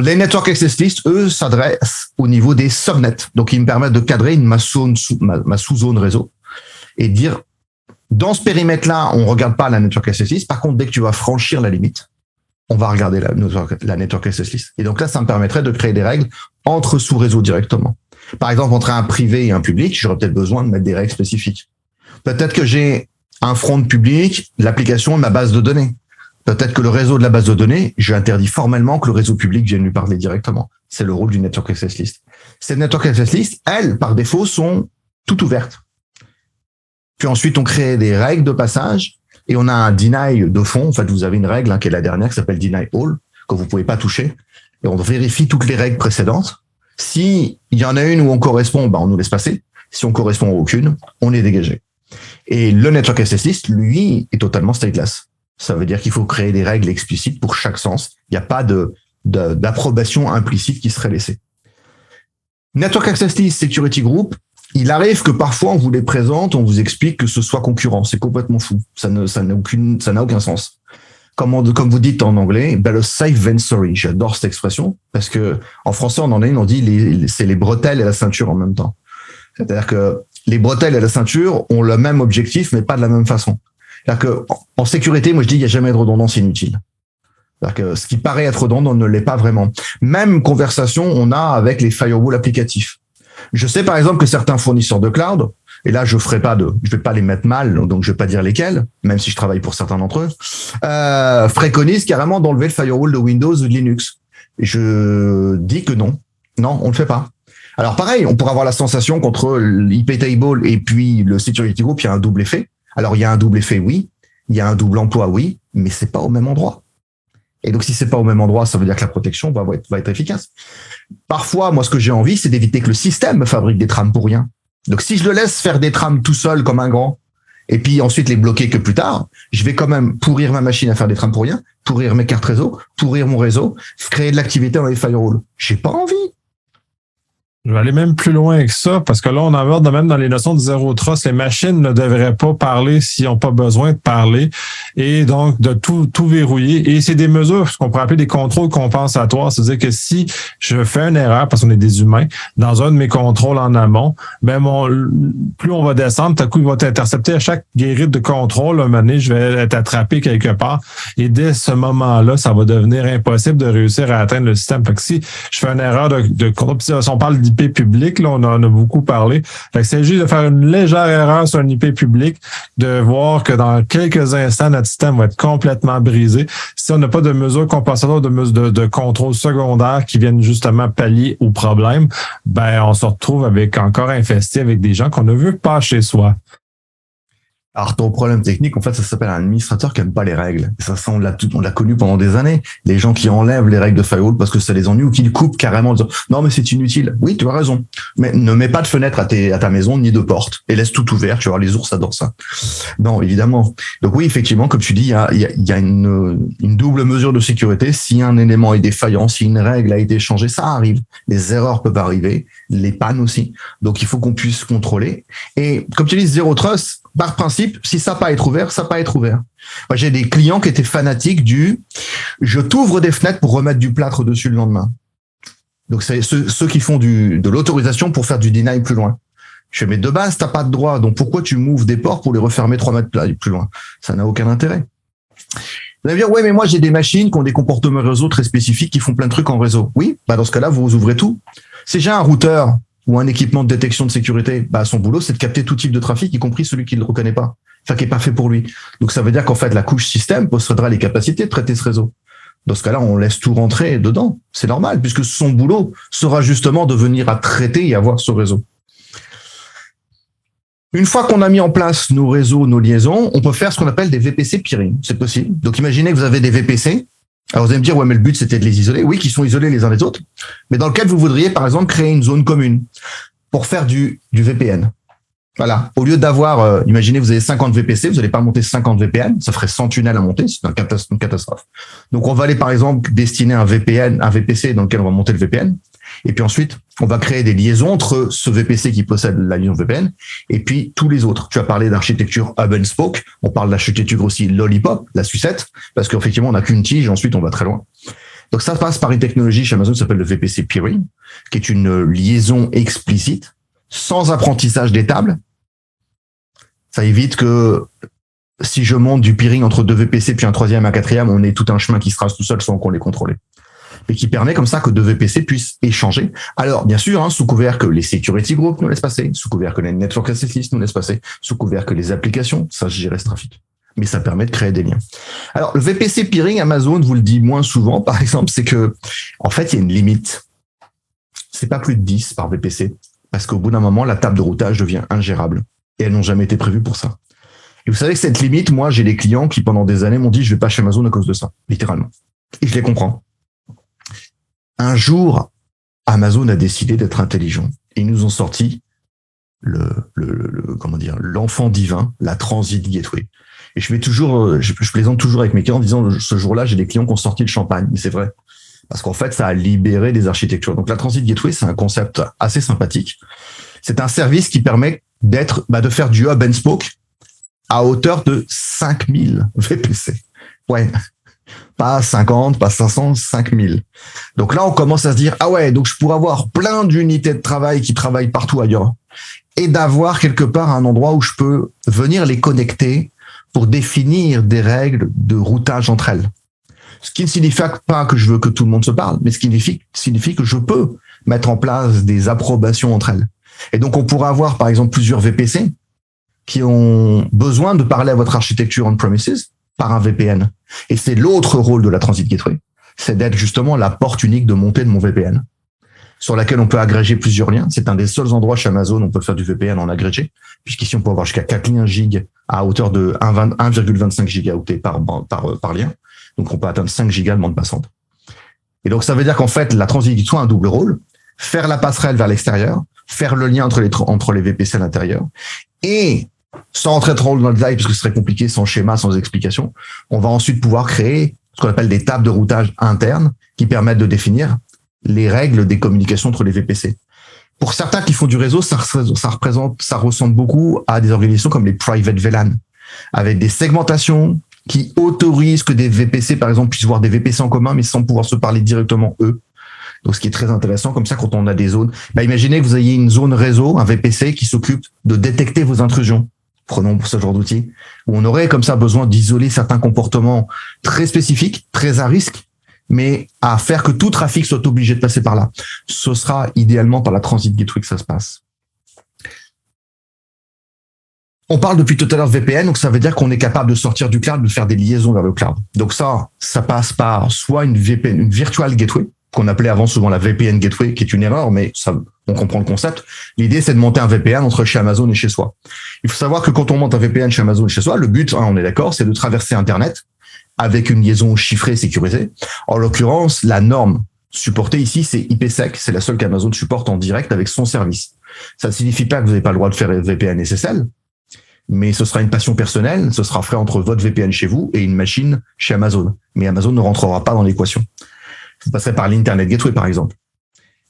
Les Network Access Lists, eux, s'adressent au niveau des subnets. Donc, ils me permettent de cadrer ma sous-zone réseau et dire, dans ce périmètre-là, on ne regarde pas la Network Access List. Par contre, dès que tu vas franchir la limite, on va regarder la Network Access List. Et donc là, ça me permettrait de créer des règles entre sous-réseaux directement. Par exemple, entre un privé et un public, j'aurais peut-être besoin de mettre des règles spécifiques. Peut-être que j'ai un front public, l'application de ma base de données. Peut-être que le réseau de la base de données, je interdis formellement que le réseau public vienne lui parler directement. C'est le rôle du Network Access List. Ces Network Access List, elles, par défaut, sont toutes ouvertes. Puis ensuite, on crée des règles de passage et on a un deny de fond. En fait, vous avez une règle qui est la dernière, qui s'appelle deny all, que vous pouvez pas toucher. Et on vérifie toutes les règles précédentes. Si il y en a une où on correspond, on nous laisse passer. Si on correspond à aucune, on est dégagé. Et le Network Access List, lui, est totalement stateless. Ça veut dire qu'il faut créer des règles explicites pour chaque sens. Il n'y a pas d'approbation implicite qui serait laissée. Network Access List, Security Group, il arrive que parfois on vous les présente, on vous explique que ce soit concurrent. C'est complètement fou. Ça n'a aucun sens. Comme vous dites en anglais, better safe than sorry. J'adore cette expression parce que en français on en a une, on dit c'est les bretelles et la ceinture en même temps. C'est-à-dire que les bretelles et la ceinture ont le même objectif, mais pas de la même façon. C'est-à-dire que en sécurité, moi je dis il n'y a jamais de redondance inutile. C'est-à-dire que ce qui paraît être redondant ne l'est pas vraiment. Même conversation on a avec les firewalls applicatifs. Je sais par exemple que certains fournisseurs de cloud, et là je vais pas les mettre mal, donc je vais pas dire lesquels, même si je travaille pour certains d'entre eux, préconisent carrément d'enlever le firewall de Windows ou de Linux. Et je dis que non, on le fait pas. Alors pareil, on pourrait avoir la sensation qu'entre l'IP table et puis le security group, il y a un double effet. Alors il y a un double effet, oui, il y a un double emploi, oui, mais c'est pas au même endroit. Et donc, si c'est pas au même endroit, ça veut dire que la protection va être efficace. Parfois, moi, ce que j'ai envie, c'est d'éviter que le système me fabrique des trames pour rien. Donc, si je le laisse faire des trames tout seul comme un grand, et puis ensuite les bloquer que plus tard, je vais quand même pourrir ma machine à faire des trames pour rien, pourrir mes cartes réseau, pourrir mon réseau, créer de l'activité dans les firewalls. J'ai pas envie.
Je vais aller même plus loin que ça, parce que là, on aborde même dans les notions de zéro trust, les machines ne devraient pas parler s'ils n'ont pas besoin de parler, et donc de tout verrouiller. Et c'est des mesures, ce qu'on pourrait appeler des contrôles compensatoires, c'est-à-dire que si je fais une erreur, parce qu'on est des humains, dans un de mes contrôles en amont, plus on va descendre, tout à coup, il va t'intercepter à chaque guérite de contrôle. Un moment donné, je vais être attrapé quelque part, et dès ce moment-là, ça va devenir impossible de réussir à atteindre le système. Fait que si je fais une erreur de contrôle, si on parle d'IP public, là, on en a beaucoup parlé. Fait que c'est juste de faire une légère erreur sur un IP public, de voir que dans quelques instants, notre système va être complètement brisé. Si on n'a pas de mesures compensatoires, de contrôle secondaire qui viennent justement pallier au problème, on se retrouve encore infesté avec des gens qu'on ne veut pas chez soi.
Alors, ton problème technique, en fait, ça s'appelle un administrateur qui aime pas les règles. Et ça, on l'a connu pendant des années. Les gens qui enlèvent les règles de firewall parce que ça les ennuie ou qui le coupent carrément en disant, non, mais c'est inutile. Oui, tu as raison. Mais ne mets pas de fenêtre à ta maison, ni de porte. Et laisse tout ouvert. Tu vas voir, les ours adorent ça. Non, évidemment. Donc oui, effectivement, comme tu dis, il y a une double mesure de sécurité. Si un élément est défaillant, si une règle a été changée, ça arrive. Les erreurs peuvent arriver. Les pannes aussi. Donc, il faut qu'on puisse contrôler. Et comme tu dis, zéro trust, par principe, si ça n'a pas à être ouvert, ça n'a pas à être ouvert. Moi, j'ai des clients qui étaient fanatiques je t'ouvre des fenêtres pour remettre du plâtre dessus le lendemain. Donc, c'est ceux qui font de l'autorisation pour faire du deny plus loin. Je fais, mais de base, t'as pas de droit. Donc, pourquoi tu m'ouvres des ports pour les refermer 3 mètres plus loin? Ça n'a aucun intérêt. Vous allez dire, ouais, mais moi, j'ai des machines qui ont des comportements réseau très spécifiques qui font plein de trucs en réseau. Oui, dans ce cas-là, vous ouvrez tout. Si j'ai un routeur ou un équipement de détection de sécurité, son boulot, c'est de capter tout type de trafic, y compris celui qui ne le reconnaît pas. Enfin, qui est pas fait pour lui. Donc, ça veut dire qu'en fait, la couche système possédera les capacités de traiter ce réseau. Dans ce cas-là, on laisse tout rentrer dedans. C'est normal, puisque son boulot sera justement de venir à traiter et avoir ce réseau. Une fois qu'on a mis en place nos réseaux, nos liaisons, on peut faire ce qu'on appelle des VPC peering. C'est possible. Donc, imaginez que vous avez des VPC. Alors, vous allez me dire, ouais, mais le but, c'était de les isoler. Oui, qu'ils sont isolés les uns des autres. Mais dans lequel vous voudriez, par exemple, créer une zone commune pour faire du VPN. Voilà. Au lieu d'avoir, imaginez, vous avez 50 VPC, vous n'allez pas monter 50 VPN. Ça ferait 100 tunnels à monter. C'est une catastrophe. Donc, on va aller, par exemple, destiner un VPC dans lequel on va monter le VPN. Et puis ensuite, on va créer des liaisons entre ce VPC qui possède la liaison VPN et puis tous les autres. Tu as parlé d'architecture hub and spoke. On parle d'architecture aussi lollipop, la sucette, parce qu'effectivement, on n'a qu'une tige et ensuite on va très loin. Donc ça passe par une technologie chez Amazon qui s'appelle le VPC peering, qui est une liaison explicite, sans apprentissage des tables. Ça évite que si je monte du peering entre deux VPC puis un troisième, un quatrième, on ait tout un chemin qui se trace tout seul sans qu'on les contrôle. Et qui permet comme ça que deux VPC puissent échanger. Alors, bien sûr, sous couvert que les security groups nous laissent passer, sous couvert que les network access nous laissent passer, sous couvert que les applications sachent gérer ce trafic. Mais ça permet de créer des liens. Alors, le VPC peering, Amazon vous le dit moins souvent, par exemple, c'est que, en fait, il y a une limite. C'est pas plus de 10 par VPC. Parce qu'au bout d'un moment, la table de routage devient ingérable. Et elles n'ont jamais été prévues pour ça. Et vous savez que cette limite, moi, j'ai des clients qui, pendant des années, m'ont dit, je vais pas chez Amazon à cause de ça. Littéralement. Et je les comprends. Un jour, Amazon a décidé d'être intelligent. Ils nous ont sorti l'enfant divin, la Transit Gateway. Et je plaisante toujours avec mes clients en disant, ce jour-là, j'ai des clients qui ont sorti le champagne. Mais c'est vrai. Parce qu'en fait, ça a libéré des architectures. Donc, la Transit Gateway, c'est un concept assez sympathique. C'est un service qui permet de faire du hub and spoke à hauteur de 5000 VPC. Ouais. Pas 50, pas 500, 5000. Donc là, on commence à se dire, ah ouais, donc je pourrais avoir plein d'unités de travail qui travaillent partout ailleurs et d'avoir quelque part un endroit où je peux venir les connecter pour définir des règles de routage entre elles. Ce qui ne signifie pas que je veux que tout le monde se parle, mais ce qui signifie que je peux mettre en place des approbations entre elles. Et donc, on pourrait avoir, par exemple, plusieurs VPC qui ont besoin de parler à votre architecture on-premises par un VPN. Et c'est l'autre rôle de la Transit Gateway, c'est d'être justement la porte unique de montée de mon VPN, sur laquelle on peut agréger plusieurs liens. C'est un des seuls endroits chez Amazon où on peut faire du VPN en agrégé, puisqu'ici on peut avoir jusqu'à 4 liens gig à hauteur de 1,25 gigaoctets par lien. Donc on peut atteindre 5 gigas de bande passante. Et donc ça veut dire qu'en fait, la Transit Gateway a un double rôle, faire la passerelle vers l'extérieur, faire le lien entre les VPC à l'intérieur, et sans entrer trop dans le détail, parce que ce serait compliqué sans schéma, sans explication, on va ensuite pouvoir créer ce qu'on appelle des tables de routage internes qui permettent de définir les règles des communications entre les VPC. Pour certains qui font du réseau, ça ressemble beaucoup à des organisations comme les private VLAN, avec des segmentations qui autorisent que des VPC, par exemple, puissent voir des VPC en commun, mais sans pouvoir se parler directement eux. Donc, ce qui est très intéressant, comme ça, quand on a des zones, imaginez que vous ayez une zone réseau, un VPC qui s'occupe de détecter vos intrusions. Prenons pour ce genre d'outil, où on aurait comme ça besoin d'isoler certains comportements très spécifiques, très à risque, mais à faire que tout trafic soit obligé de passer par là. Ce sera idéalement par la Transit Gateway que ça se passe. On parle depuis tout à l'heure de VPN, donc ça veut dire qu'on est capable de sortir du cloud, de faire des liaisons vers le cloud. Donc ça passe par soit une VPN, une virtual gateway, qu'on appelait avant souvent la VPN gateway, qui est une erreur, mais ça, on comprend le concept. L'idée, c'est de monter un VPN entre chez Amazon et chez soi. Il faut savoir que quand on monte un VPN chez Amazon et chez soi, le but, on est d'accord, c'est de traverser Internet avec une liaison chiffrée, sécurisée. En l'occurrence, la norme supportée ici, c'est IPsec. C'est la seule qu'Amazon supporte en direct avec son service. Ça ne signifie pas que vous n'avez pas le droit de faire VPN SSL, mais ce sera une passion personnelle. Ce sera fait entre votre VPN chez vous et une machine chez Amazon. Mais Amazon ne rentrera pas dans l'équation. Vous passerez par l'Internet Gateway, par exemple.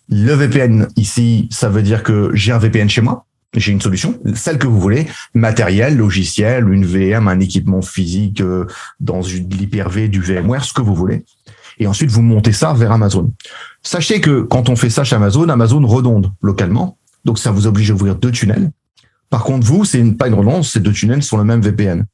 Le VPN, ici, ça veut dire que j'ai un VPN chez moi. J'ai une solution, celle que vous voulez, matériel, logiciel, une VM, un équipement physique dans l'Hyper-V, du VMware, ce que vous voulez. Et ensuite, vous montez ça vers Amazon. Sachez que quand on fait ça chez Amazon, Amazon redonde localement. Donc, ça vous oblige à ouvrir 2 tunnels. Par contre, vous, pas une redondance, c'est 2 tunnels sur le même VPN.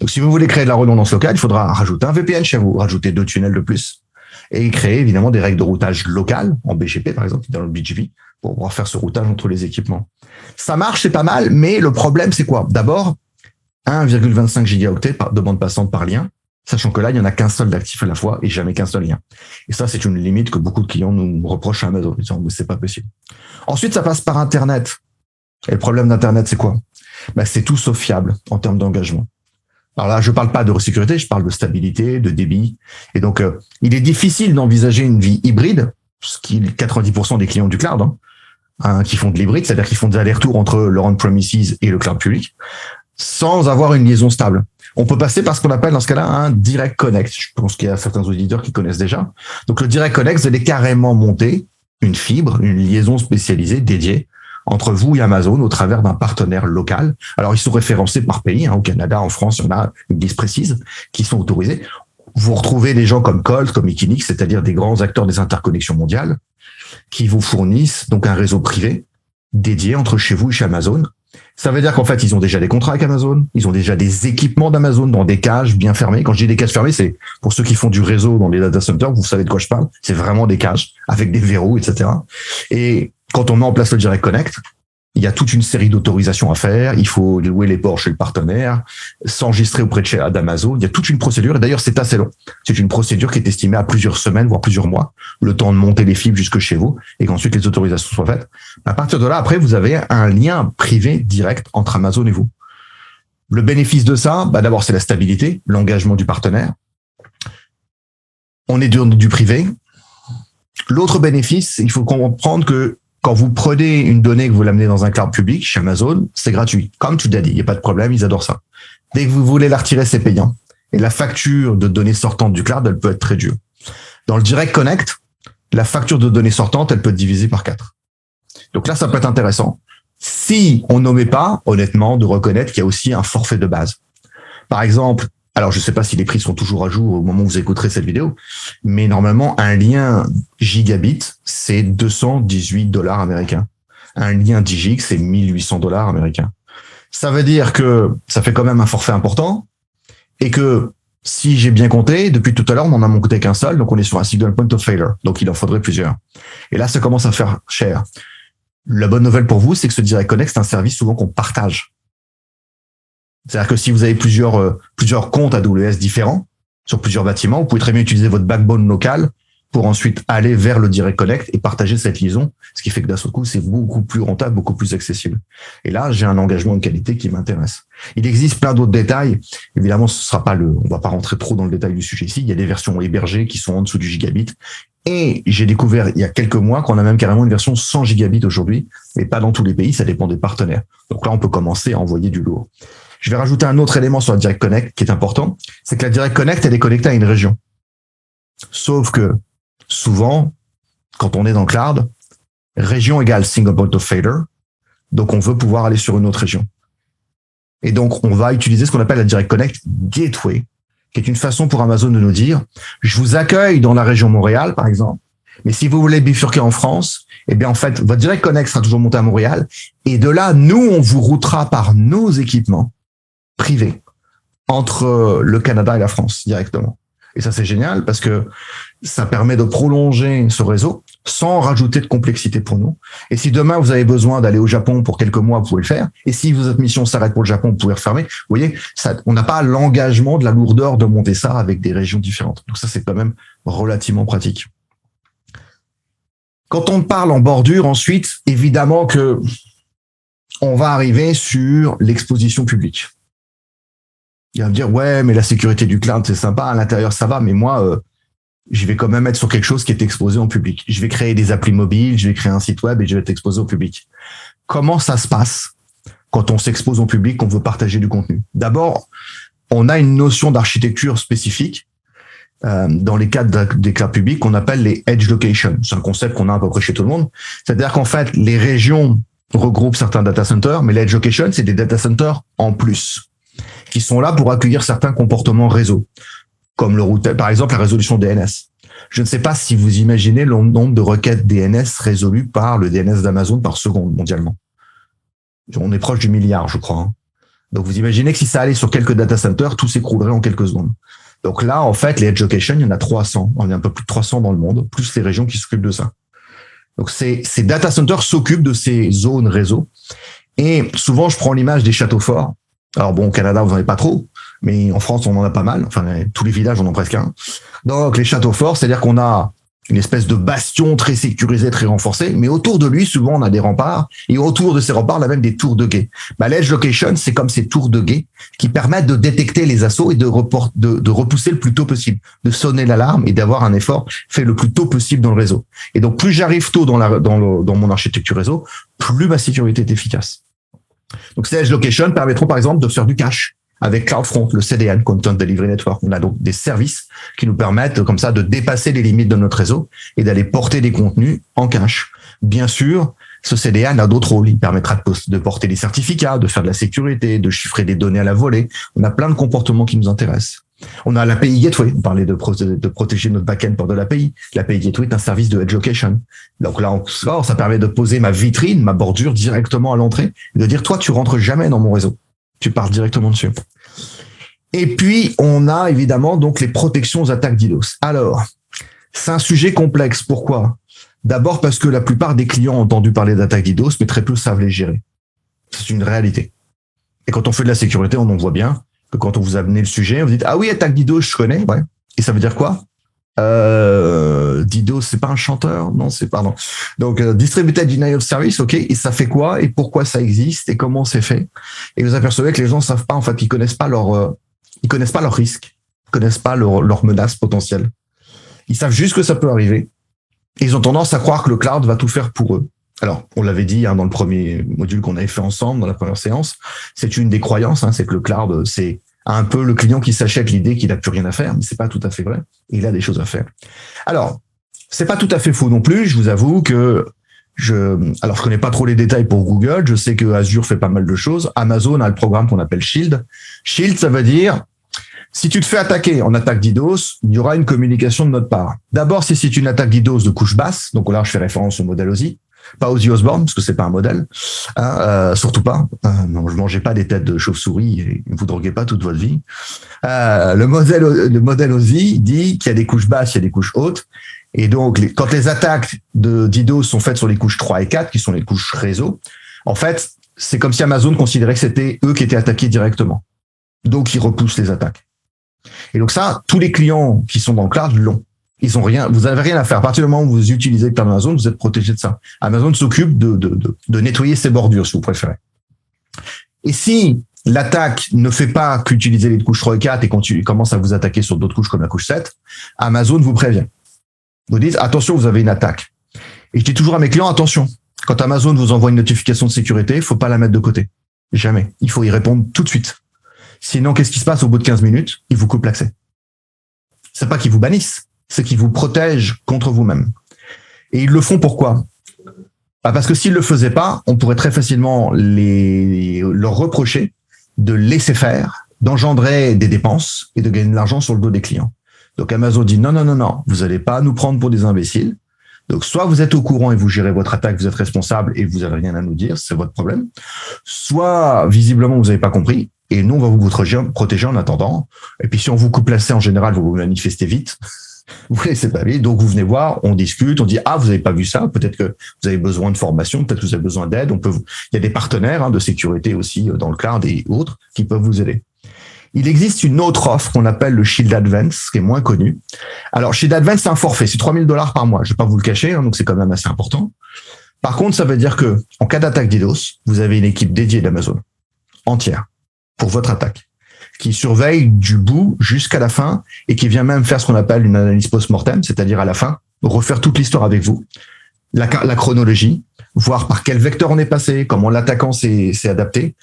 Donc, si vous voulez créer de la redondance locale, il faudra rajouter un VPN chez vous, rajouter 2 tunnels de plus. Et créer évidemment des règles de routage locales, en BGP par exemple, dans le BGP, pour pouvoir faire ce routage entre les équipements. Ça marche, c'est pas mal, mais le problème c'est quoi? D'abord, 1,25 gigaoctets de bande passante par lien, sachant que là, il n'y en a qu'un seul d'actif à la fois et jamais qu'un seul lien. Et ça, c'est une limite que beaucoup de clients nous reprochent à Amazon, en disant, mais c'est pas possible. Ensuite, ça passe par Internet. Et le problème d'Internet, c'est quoi? C'est tout sauf fiable en termes d'engagement. Alors là, je parle pas de sécurité, je parle de stabilité, de débit. Et donc, il est difficile d'envisager une vie hybride, ce qui est 90% des clients du cloud, qui font de l'hybride, c'est-à-dire qu'ils font des allers-retours entre leur on-premises et le cloud public, sans avoir une liaison stable. On peut passer par ce qu'on appelle dans ce cas-là un direct connect. Je pense qu'il y a certains auditeurs qui connaissent déjà. Donc, le direct connect, vous allez carrément monter une fibre, une liaison spécialisée dédiée entre vous et Amazon au travers d'un partenaire local. Alors, ils sont référencés par pays. Au Canada, en France, il y en a une liste précise qui sont autorisés. Vous retrouvez des gens comme Colt, comme Equinix, c'est-à-dire des grands acteurs des interconnexions mondiales, qui vous fournissent donc un réseau privé dédié entre chez vous et chez Amazon. Ça veut dire qu'en fait, ils ont déjà des contrats avec Amazon, ils ont déjà des équipements d'Amazon dans des cages bien fermées. Quand je dis des cages fermées, c'est pour ceux qui font du réseau dans les data centers, vous savez de quoi je parle. C'est vraiment des cages avec des verrous, etc. Et quand on met en place le Direct Connect, il y a toute une série d'autorisations à faire. Il faut louer les ports chez le partenaire, s'enregistrer auprès d'Amazon. Il y a toute une procédure. Et d'ailleurs, c'est assez long. C'est une procédure qui est estimée à plusieurs semaines, voire plusieurs mois, le temps de monter les fibres jusque chez vous et qu'ensuite les autorisations soient faites. À partir de là, après, vous avez un lien privé direct entre Amazon et vous. Le bénéfice de ça, d'abord, c'est la stabilité, l'engagement du partenaire. On est du privé. L'autre bénéfice, il faut comprendre que quand vous prenez une donnée que vous l'amenez dans un cloud public chez Amazon, c'est gratuit. Comme tu l'as dit, il n'y a pas de problème, ils adorent ça. Dès que vous voulez la retirer, c'est payant. Et la facture de données sortantes du cloud, elle peut être très dure. Dans le Direct Connect, la facture de données sortantes, elle peut être divisée par 4. Donc là, ça peut être intéressant. Si on n'omet pas, honnêtement, de reconnaître qu'il y a aussi un forfait de base. Par exemple, alors je ne sais pas si les prix sont toujours à jour au moment où vous écouterez cette vidéo, mais normalement, un lien gigabit, c'est $218 américains. Un lien 10 gigs, c'est $1 800 américains. Ça veut dire que ça fait quand même un forfait important et que si j'ai bien compté, depuis tout à l'heure, on n'en a monté qu'un seul, donc on est sur un single point of failure, donc il en faudrait plusieurs. Et là, ça commence à faire cher. La bonne nouvelle pour vous, c'est que ce Direct Connect, c'est un service souvent qu'on partage. C'est-à-dire que si vous avez plusieurs comptes AWS différents sur plusieurs bâtiments, vous pouvez très bien utiliser votre backbone local pour ensuite aller vers le Direct Connect et partager cette liaison, ce qui fait que d'un seul coup, c'est beaucoup plus rentable, beaucoup plus accessible. Et là, j'ai un engagement de qualité qui m'intéresse. Il existe plein d'autres détails. Évidemment, on va pas rentrer trop dans le détail du sujet ici. Il y a des versions hébergées qui sont en dessous du gigabit. Et j'ai découvert il y a quelques mois qu'on a même carrément une version 100 gigabits aujourd'hui, mais pas dans tous les pays, ça dépend des partenaires. Donc là, on peut commencer à envoyer du lourd. Je vais rajouter un autre élément sur la Direct Connect qui est important, c'est que la Direct Connect, elle est connectée à une région. Sauf que souvent, quand on est dans le cloud, région égale single point of failure, donc on veut pouvoir aller sur une autre région. Et donc, on va utiliser ce qu'on appelle la Direct Connect Gateway, qui est une façon pour Amazon de nous dire, je vous accueille dans la région Montréal, par exemple, mais si vous voulez bifurquer en France, eh bien, en fait, votre Direct Connect sera toujours monté à Montréal, et de là, nous, on vous routera par nos équipements privés entre le Canada et la France directement. Et ça, c'est génial parce que ça permet de prolonger ce réseau sans rajouter de complexité pour nous. Et si demain, vous avez besoin d'aller au Japon pour quelques mois, vous pouvez le faire. Et si votre mission s'arrête pour le Japon, vous pouvez refermer. Vous voyez, ça, on n'a pas l'engagement de la lourdeur de monter ça avec des régions différentes. Donc ça, c'est quand même relativement pratique. Quand on parle en bordure, ensuite, évidemment que on va arriver sur l'exposition publique. Il va me dire, ouais, mais la sécurité du cloud, c'est sympa, à l'intérieur, ça va, mais moi, je vais quand même être sur quelque chose qui est exposé en public. Je vais créer des applis mobiles, je vais créer un site web et je vais être exposé au public. Comment ça se passe quand on s'expose en public, qu'on veut partager du contenu? D'abord, on a une notion d'architecture spécifique dans les cadres des clouds publics qu'on appelle les edge locations. C'est un concept qu'on a à peu près chez tout le monde. C'est-à-dire qu'en fait, les régions regroupent certains data centers, mais les edge locations, c'est des data centers en plus, qui sont là pour accueillir certains comportements réseau, comme le routage, par exemple la résolution DNS. Je ne sais pas si vous imaginez le nombre de requêtes DNS résolues par le DNS d'Amazon par seconde mondialement. On est proche du milliard, je crois. Donc vous imaginez que si ça allait sur quelques data centers, tout s'écroulerait en quelques secondes. Donc là, en fait, les edge locations, il y en a 300. On est un peu plus de 300 dans le monde, plus les régions qui s'occupent de ça. Donc ces data centers s'occupent de ces zones réseau. Et souvent, je prends l'image des châteaux forts. Alors bon, au Canada, vous n'en avez pas trop, mais en France, on en a pas mal. Enfin, tous les villages en ont presque un. Donc, les châteaux forts, c'est-à-dire qu'on a une espèce de bastion très sécurisé, très renforcé, mais autour de lui, souvent, on a des remparts, et autour de ces remparts, on a même des tours de guet. L'edge location, c'est comme ces tours de guet qui permettent de détecter les assauts et de repousser le plus tôt possible, de sonner l'alarme et d'avoir un effort fait le plus tôt possible dans le réseau. Et donc, plus j'arrive tôt dans mon architecture réseau, plus ma sécurité est efficace. Donc, ces edge locations permettront, par exemple, de faire du cache avec CloudFront, le CDN, Content Delivery Network. On a donc des services qui nous permettent comme ça de dépasser les limites de notre réseau et d'aller porter des contenus en cache. Bien sûr, ce CDN a d'autres rôles. Il permettra de porter des certificats, de faire de la sécurité, de chiffrer des données à la volée. On a plein de comportements qui nous intéressent. On a l'API Gateway. On parlait de protéger notre back-end pour de l'API. L'API Gateway est un service de edge location. Donc là encore, ça permet de poser ma vitrine, ma bordure directement à l'entrée et de dire, toi, tu rentres jamais dans mon réseau. Tu pars directement dessus. Et puis, on a évidemment donc les protections aux attaques DDoS. Alors, c'est un sujet complexe. Pourquoi ? D'abord parce que la plupart des clients ont entendu parler d'attaques DDoS, mais très peu savent les gérer. C'est une réalité. Et quand on fait de la sécurité, on en voit bien que quand on vous a amené le sujet, vous dites « Ah oui, attaque DDoS, je connais. » Ouais. Et ça veut dire quoi ? DDoS, c'est pas un chanteur? Non, c'est pardon. Donc, Distributed Denial of Service, ok. Et ça fait quoi? Et pourquoi ça existe? Et comment c'est fait? Et vous apercevez que les gens savent pas, en fait, ils connaissent pas leurs risques, ils connaissent pas leurs menaces potentielles. Ils savent juste que ça peut arriver. Et ils ont tendance à croire que le cloud va tout faire pour eux. Alors, on l'avait dit dans le premier module qu'on avait fait ensemble, dans la première séance, c'est une des croyances, c'est que le cloud, c'est un peu le client qui s'achète l'idée qu'il n'a plus rien à faire, mais c'est pas tout à fait vrai. Il a des choses à faire. Alors, c'est pas tout à fait faux non plus. Je vous avoue que je connais pas trop les détails pour Google. Je sais que Azure fait pas mal de choses. Amazon a le programme qu'on appelle Shield. Shield, ça veut dire, si tu te fais attaquer en attaque DDoS, il y aura une communication de notre part. D'abord, si c'est une attaque DDoS de couche basse, donc là, je fais référence au modèle Ozzy, pas Ozzy Osbourne, parce que c'est pas un modèle, surtout pas. Non, je mangeais pas des têtes de chauve-souris et vous droguez pas toute votre vie. Le modèle Ozzy dit qu'il y a des couches basses, il y a des couches hautes, et donc quand les attaques de DDoS sont faites sur les couches 3 et 4, qui sont les couches réseau, en fait, c'est comme si Amazon considérait que c'était eux qui étaient attaqués directement. Donc, ils repoussent les attaques. Et donc ça, tous les clients qui sont dans le cloud l'ont. Ils ont rien, vous avez rien à faire. À partir du moment où vous utilisez le cloud Amazon, vous êtes protégé de ça. Amazon s'occupe de nettoyer ses bordures, si vous préférez. Et si l'attaque ne fait pas qu'utiliser les couches 3 et 4 et commence à vous attaquer sur d'autres couches comme la couche 7, Amazon vous prévient. Vous dites, attention, vous avez une attaque. Et je dis toujours à mes clients, attention. Quand Amazon vous envoie une notification de sécurité, il faut pas la mettre de côté. Jamais. Il faut y répondre tout de suite. Sinon, qu'est-ce qui se passe au bout de 15 minutes? Ils vous coupent l'accès. C'est pas qu'ils vous bannissent, c'est qu'ils vous protègent contre vous-même. Et ils le font pourquoi? Parce que s'ils le faisaient pas, on pourrait très facilement leur reprocher de laisser faire, d'engendrer des dépenses et de gagner de l'argent sur le dos des clients. Donc Amazon dit non, vous allez pas nous prendre pour des imbéciles. Donc soit vous êtes au courant et vous gérez votre attaque, vous êtes responsable et vous avez rien à nous dire, c'est votre problème. Soit visiblement vous n'avez pas compris et nous on va vous protéger en attendant. Et puis si on vous coupe l'accès en général, vous vous manifestez vite. Vous laissez pas vite, donc vous venez voir, on discute, on dit vous avez pas vu ça, peut-être que vous avez besoin de formation, peut-être que vous avez besoin d'aide. Il y a des partenaires de sécurité aussi dans le cloud et autres qui peuvent vous aider. Il existe une autre offre qu'on appelle le Shield Advance, qui est moins connue. Alors, Shield Advance, c'est un forfait, c'est $3,000 par mois. Je vais pas vous le cacher, donc c'est quand même assez important. Par contre, ça veut dire que, en cas d'attaque DDoS, vous avez une équipe dédiée d'Amazon, entière, pour votre attaque, qui surveille du bout jusqu'à la fin et qui vient même faire ce qu'on appelle une analyse post-mortem, c'est-à-dire à la fin, refaire toute l'histoire avec vous, la chronologie, voir par quel vecteur on est passé, comment l'attaquant s'est adapté.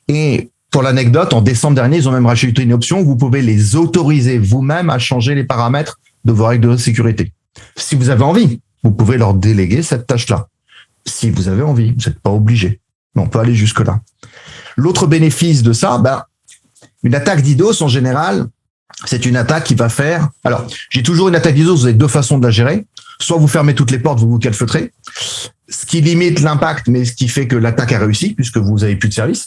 Et pour l'anecdote, en décembre dernier, ils ont même rajouté une option où vous pouvez les autoriser vous-même à changer les paramètres de vos règles de sécurité. Si vous avez envie, vous pouvez leur déléguer cette tâche-là. Si vous avez envie, vous n'êtes pas obligé. Mais on peut aller jusque-là. L'autre bénéfice de ça, une attaque DDoS, en général, c'est une attaque qui va faire... Alors, j'ai toujours une attaque DDoS, vous avez deux façons de la gérer. Soit vous fermez toutes les portes, vous vous calfeutrez, ce qui limite l'impact, mais ce qui fait que l'attaque a réussi, puisque vous avez plus de service.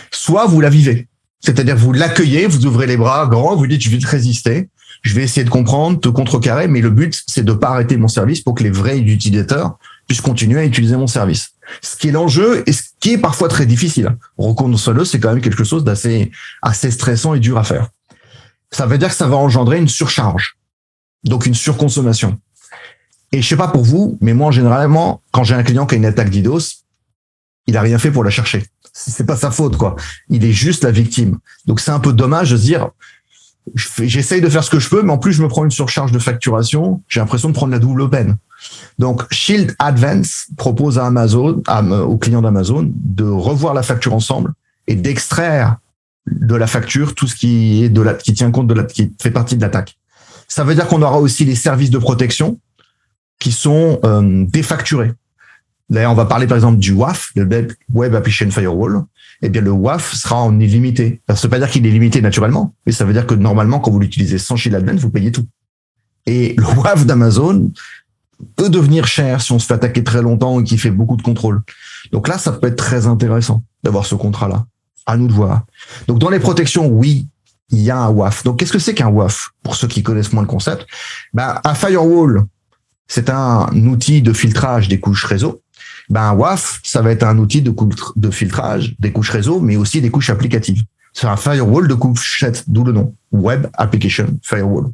Soit vous la vivez. C'est-à-dire vous l'accueillez, vous ouvrez les bras grands, vous dites je vais te résister, je vais essayer de comprendre, te contrecarrer, mais le but, c'est de pas arrêter mon service pour que les vrais utilisateurs puissent continuer à utiliser mon service. Ce qui est l'enjeu et ce qui est parfois très difficile. Reconnaissons-le, c'est quand même quelque chose d'assez stressant et dur à faire. Ça veut dire que ça va engendrer une surcharge, donc une surconsommation. Et je sais pas pour vous, mais moi, généralement, quand j'ai un client qui a une attaque DDoS, il a rien fait pour la chercher. C'est pas sa faute, quoi. Il est juste la victime. Donc, c'est un peu dommage de se dire, j'essaye de faire ce que je peux, mais en plus, je me prends une surcharge de facturation. J'ai l'impression de prendre la double peine. Donc, Shield Advance propose à Amazon, aux clients d'Amazon, de revoir la facture ensemble et d'extraire de la facture, tout ce qui est qui tient compte qui fait partie de l'attaque. Ça veut dire qu'on aura aussi les services de protection qui sont défacturés. D'ailleurs, on va parler par exemple du WAF, le Web Application Firewall. Eh bien, le WAF sera en illimité. Ça ne veut pas dire qu'il est limité naturellement, mais ça veut dire que normalement, quand vous l'utilisez sans shield advance, vous payez tout. Et le WAF d'Amazon peut devenir cher si on se fait attaquer très longtemps et qu'il fait beaucoup de contrôle. Donc là, ça peut être très intéressant d'avoir ce contrat-là. À nous de voir. Donc, dans les protections, oui, il y a un WAF. Donc, qu'est-ce que c'est qu'un WAF? Pour ceux qui connaissent moins le concept, un firewall, c'est un outil de filtrage des couches réseau. Un WAF, ça va être un outil de filtrage des couches réseau, mais aussi des couches applicatives. C'est un firewall de couchettes, d'où le nom, Web Application Firewall.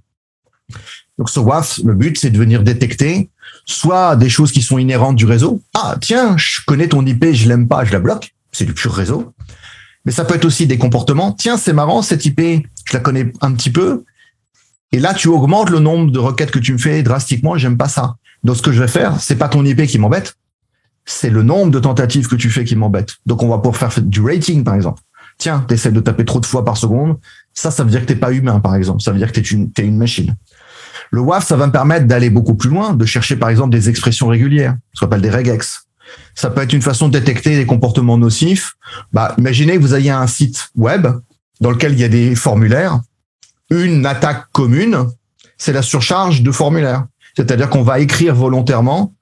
Donc, ce WAF, le but, c'est de venir détecter soit des choses qui sont inhérentes du réseau. Ah, tiens, je connais ton IP, je l'aime pas, je la bloque. C'est du pur réseau. Mais ça peut être aussi des comportements. Tiens, c'est marrant, cette IP, je la connais un petit peu. Et là, tu augmentes le nombre de requêtes que tu me fais drastiquement, j'aime pas ça. Donc, ce que je vais faire, c'est pas ton IP qui m'embête, c'est le nombre de tentatives que tu fais qui m'embête. Donc, on va pouvoir faire du rating, par exemple. Tiens, tu essaies de taper trop de fois par seconde. Ça veut dire que t'es pas humain, par exemple. Ça veut dire que t'es une machine. Le WAF, ça va me permettre d'aller beaucoup plus loin, de chercher, par exemple, des expressions régulières, ce qu'on appelle des regex. Ça peut être une façon de détecter des comportements nocifs. Imaginez que vous ayez un site web dans lequel il y a des formulaires. Une attaque commune, c'est la surcharge de formulaires. C'est-à-dire qu'on va écrire volontairement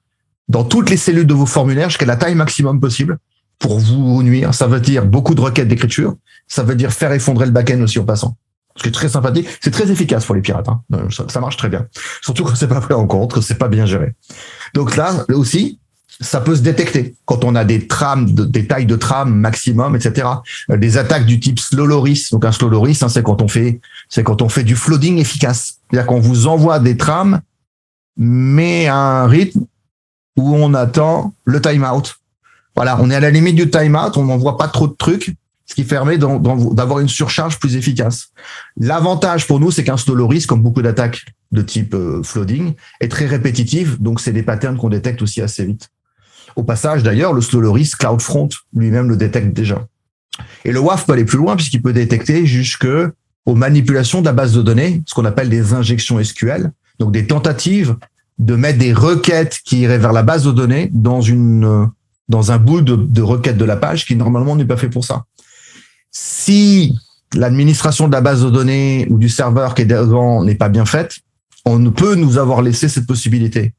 dans toutes les cellules de vos formulaires jusqu'à la taille maximum possible pour vous nuire. Ça veut dire beaucoup de requêtes d'écriture. Ça veut dire faire effondrer le back-end aussi en passant. Ce qui est très sympathique. C'est très efficace pour les pirates. Hein. Ça marche très bien. Surtout quand c'est pas pris en compte, quand c'est pas bien géré. Donc là aussi, ça peut se détecter quand on a des des tailles de trame maximum, etc. Des attaques du type slow loris. Donc un slow loris, c'est quand on fait du flooding efficace. C'est-à-dire qu'on vous envoie des trames, mais à un rythme où on attend le time-out. Voilà, on est à la limite du time-out, on n'envoie pas trop de trucs, ce qui permet d'avoir une surcharge plus efficace. L'avantage pour nous, c'est qu'un slow loris, comme beaucoup d'attaques de type flooding, est très répétitif, donc c'est des patterns qu'on détecte aussi assez vite. Au passage, d'ailleurs, le slow loris, CloudFront lui-même le détecte déjà. Et le WAF peut aller plus loin puisqu'il peut détecter jusque aux manipulations de la base de données, ce qu'on appelle des injections SQL, donc des tentatives de mettre des requêtes qui iraient vers la base de données dans un bout de requêtes de la page qui normalement n'est pas fait pour ça. Si l'administration de la base de données ou du serveur qui est devant n'est pas bien faite, on ne peut nous avoir laissé cette possibilité.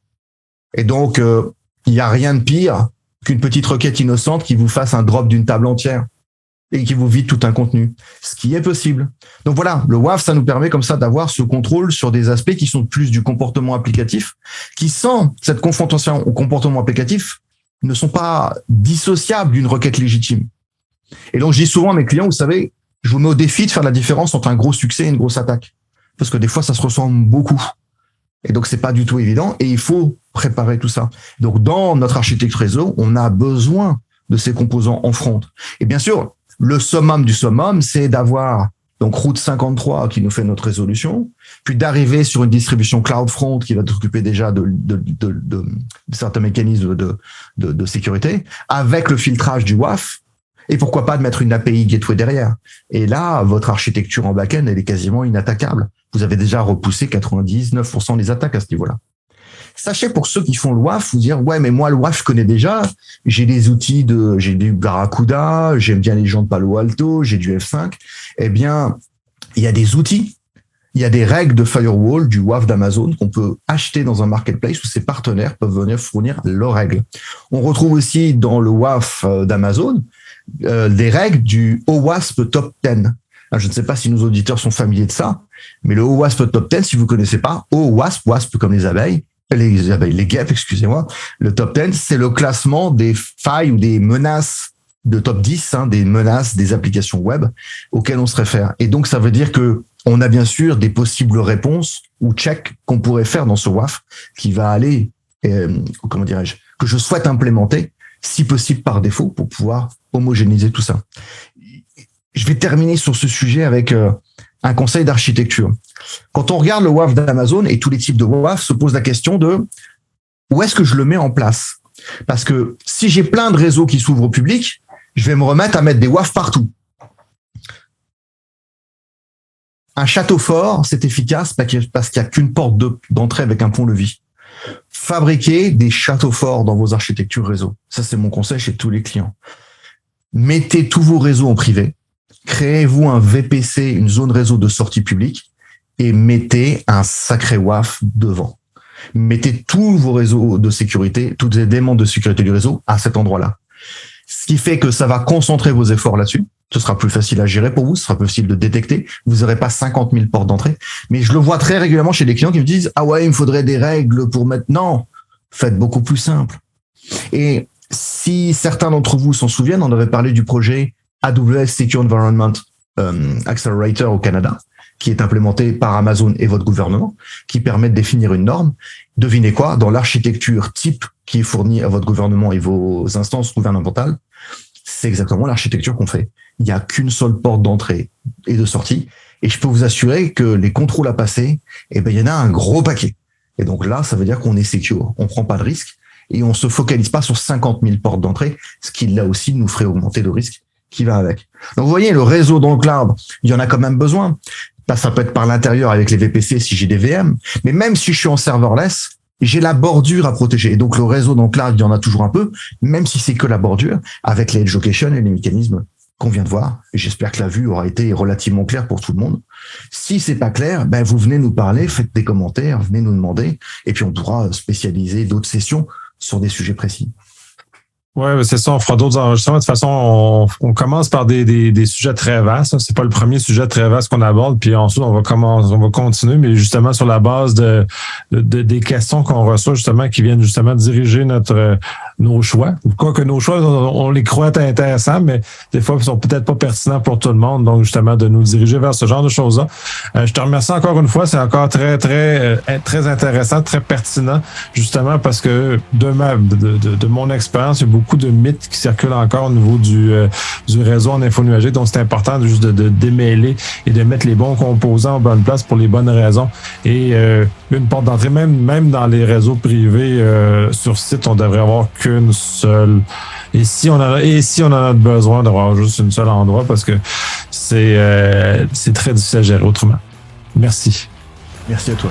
Et donc, il n'y a rien de pire qu'une petite requête innocente qui vous fasse un drop d'une table entière et qui vous vide tout un contenu, ce qui est possible. Donc voilà, le WAF, ça nous permet comme ça d'avoir ce contrôle sur des aspects qui sont plus du comportement applicatif, qui sans cette confrontation au comportement applicatif ne sont pas dissociables d'une requête légitime. Et donc je dis souvent à mes clients, vous savez, je vous mets au défi de faire la différence entre un gros succès et une grosse attaque, parce que des fois ça se ressemble beaucoup. Et donc, c'est pas du tout évident et il faut préparer tout ça. Donc, dans notre architecture réseau, on a besoin de ces composants en front. Et bien sûr, le summum du summum, c'est d'avoir donc Route 53 qui nous fait notre résolution, puis d'arriver sur une distribution CloudFront qui va s'occuper déjà de certains mécanismes de sécurité, avec le filtrage du WAF, et pourquoi pas de mettre une API gateway derrière. Et là, votre architecture en back-end, elle est quasiment inattaquable. Vous avez déjà repoussé 99% des attaques à ce niveau-là. Sachez pour ceux qui font le WAF, vous dire, ouais, mais moi, le WAF, je connais déjà. J'ai des outils j'ai du Barracuda, j'aime bien les gens de Palo Alto, j'ai du F5. Eh bien, il y a des outils, il y a des règles de firewall du WAF d'Amazon qu'on peut acheter dans un marketplace où ses partenaires peuvent venir fournir leurs règles. On retrouve aussi dans le WAF d'Amazon des règles du OWASP Top 10. Je ne sais pas si nos auditeurs sont familiers de ça, mais le OWASP Top 10, si vous connaissez pas, OWASP, WASP comme les guêpes, excusez-moi, le Top 10, c'est le classement des failles ou des menaces de top 10, des menaces des applications web auxquelles on se réfère. Et donc, ça veut dire que on a bien sûr des possibles réponses ou checks qu'on pourrait faire dans ce WAF qui va aller, que je souhaite implémenter, si possible par défaut, pour pouvoir homogénéiser tout ça. Je vais terminer sur ce sujet avec un conseil d'architecture. Quand on regarde le WAF d'Amazon et tous les types de WAF, se pose la question de où est-ce que je le mets en place? Parce que si j'ai plein de réseaux qui s'ouvrent au public, je vais me remettre à mettre des WAF partout. Un château fort, c'est efficace parce qu'il n'y a qu'une porte d'entrée avec un pont-levis. Fabriquez des châteaux forts dans vos architectures réseau. Ça, c'est mon conseil chez tous les clients. Mettez tous vos réseaux en privé. Créez-vous un VPC, une zone réseau de sortie publique, et mettez un sacré WAF devant. Mettez tous vos réseaux de sécurité, tous les éléments de sécurité du réseau à cet endroit-là. Ce qui fait que ça va concentrer vos efforts là-dessus. Ce sera plus facile à gérer pour vous, ce sera plus facile de détecter. Vous n'aurez pas 50 000 portes d'entrée. Mais je le vois très régulièrement chez des clients qui me disent « Ah ouais, il me faudrait des règles pour mettre… » Non, faites beaucoup plus simple. Et si certains d'entre vous s'en souviennent, on avait parlé du projet AWS Secure Environment Accelerator au Canada, qui est implémenté par Amazon et votre gouvernement, qui permet de définir une norme. Devinez quoi? Dans l'architecture type qui est fournie à votre gouvernement et vos instances gouvernementales, c'est exactement l'architecture qu'on fait. Il n'y a qu'une seule porte d'entrée et de sortie. Et je peux vous assurer que les contrôles à passer, eh ben, il y en a un gros paquet. Et donc là, ça veut dire qu'on est secure. On prend pas de risque et on se focalise pas sur 50 000 portes d'entrée, ce qui là aussi nous ferait augmenter le risque qui va avec. Donc vous voyez, le réseau dans le cloud, il y en a quand même besoin. Là, ça peut être par l'intérieur avec les VPC si j'ai des VM, mais même si je suis en serverless, j'ai la bordure à protéger. Et donc le réseau dans le cloud, il y en a toujours un peu, même si c'est que la bordure, avec les edge location et les mécanismes qu'on vient de voir. Et j'espère que la vue aura été relativement claire pour tout le monde. Si c'est pas clair, ben vous venez nous parler, faites des commentaires, venez nous demander, et puis on pourra spécialiser d'autres sessions sur des sujets précis.
Ouais, c'est ça, on fera d'autres enregistrements. De toute façon, on commence par des sujets très vastes. C'est pas le premier sujet très vaste qu'on aborde, puis ensuite on va continuer, mais justement sur la base des questions qu'on reçoit, justement, qui viennent justement diriger nos choix. Quoique nos choix, on les croit intéressants, mais des fois, ils sont peut-être pas pertinents pour tout le monde. Donc, justement, de nous diriger vers ce genre de choses-là. Je te remercie encore une fois. C'est encore très intéressant, très pertinent, justement, parce que de mon expérience, il y a beaucoup de mythes qui circulent encore au niveau du réseau en info nuagique. Donc, c'est important juste de démêler et de mettre les bons composants en bonne place pour les bonnes raisons. Et une porte d'entrée, même dans les réseaux privés sur site, on devrait avoir qu'une seule. Et si on en a besoin d'avoir juste une seule endroit, parce que c'est très difficile à gérer autrement. Merci.
Merci à toi.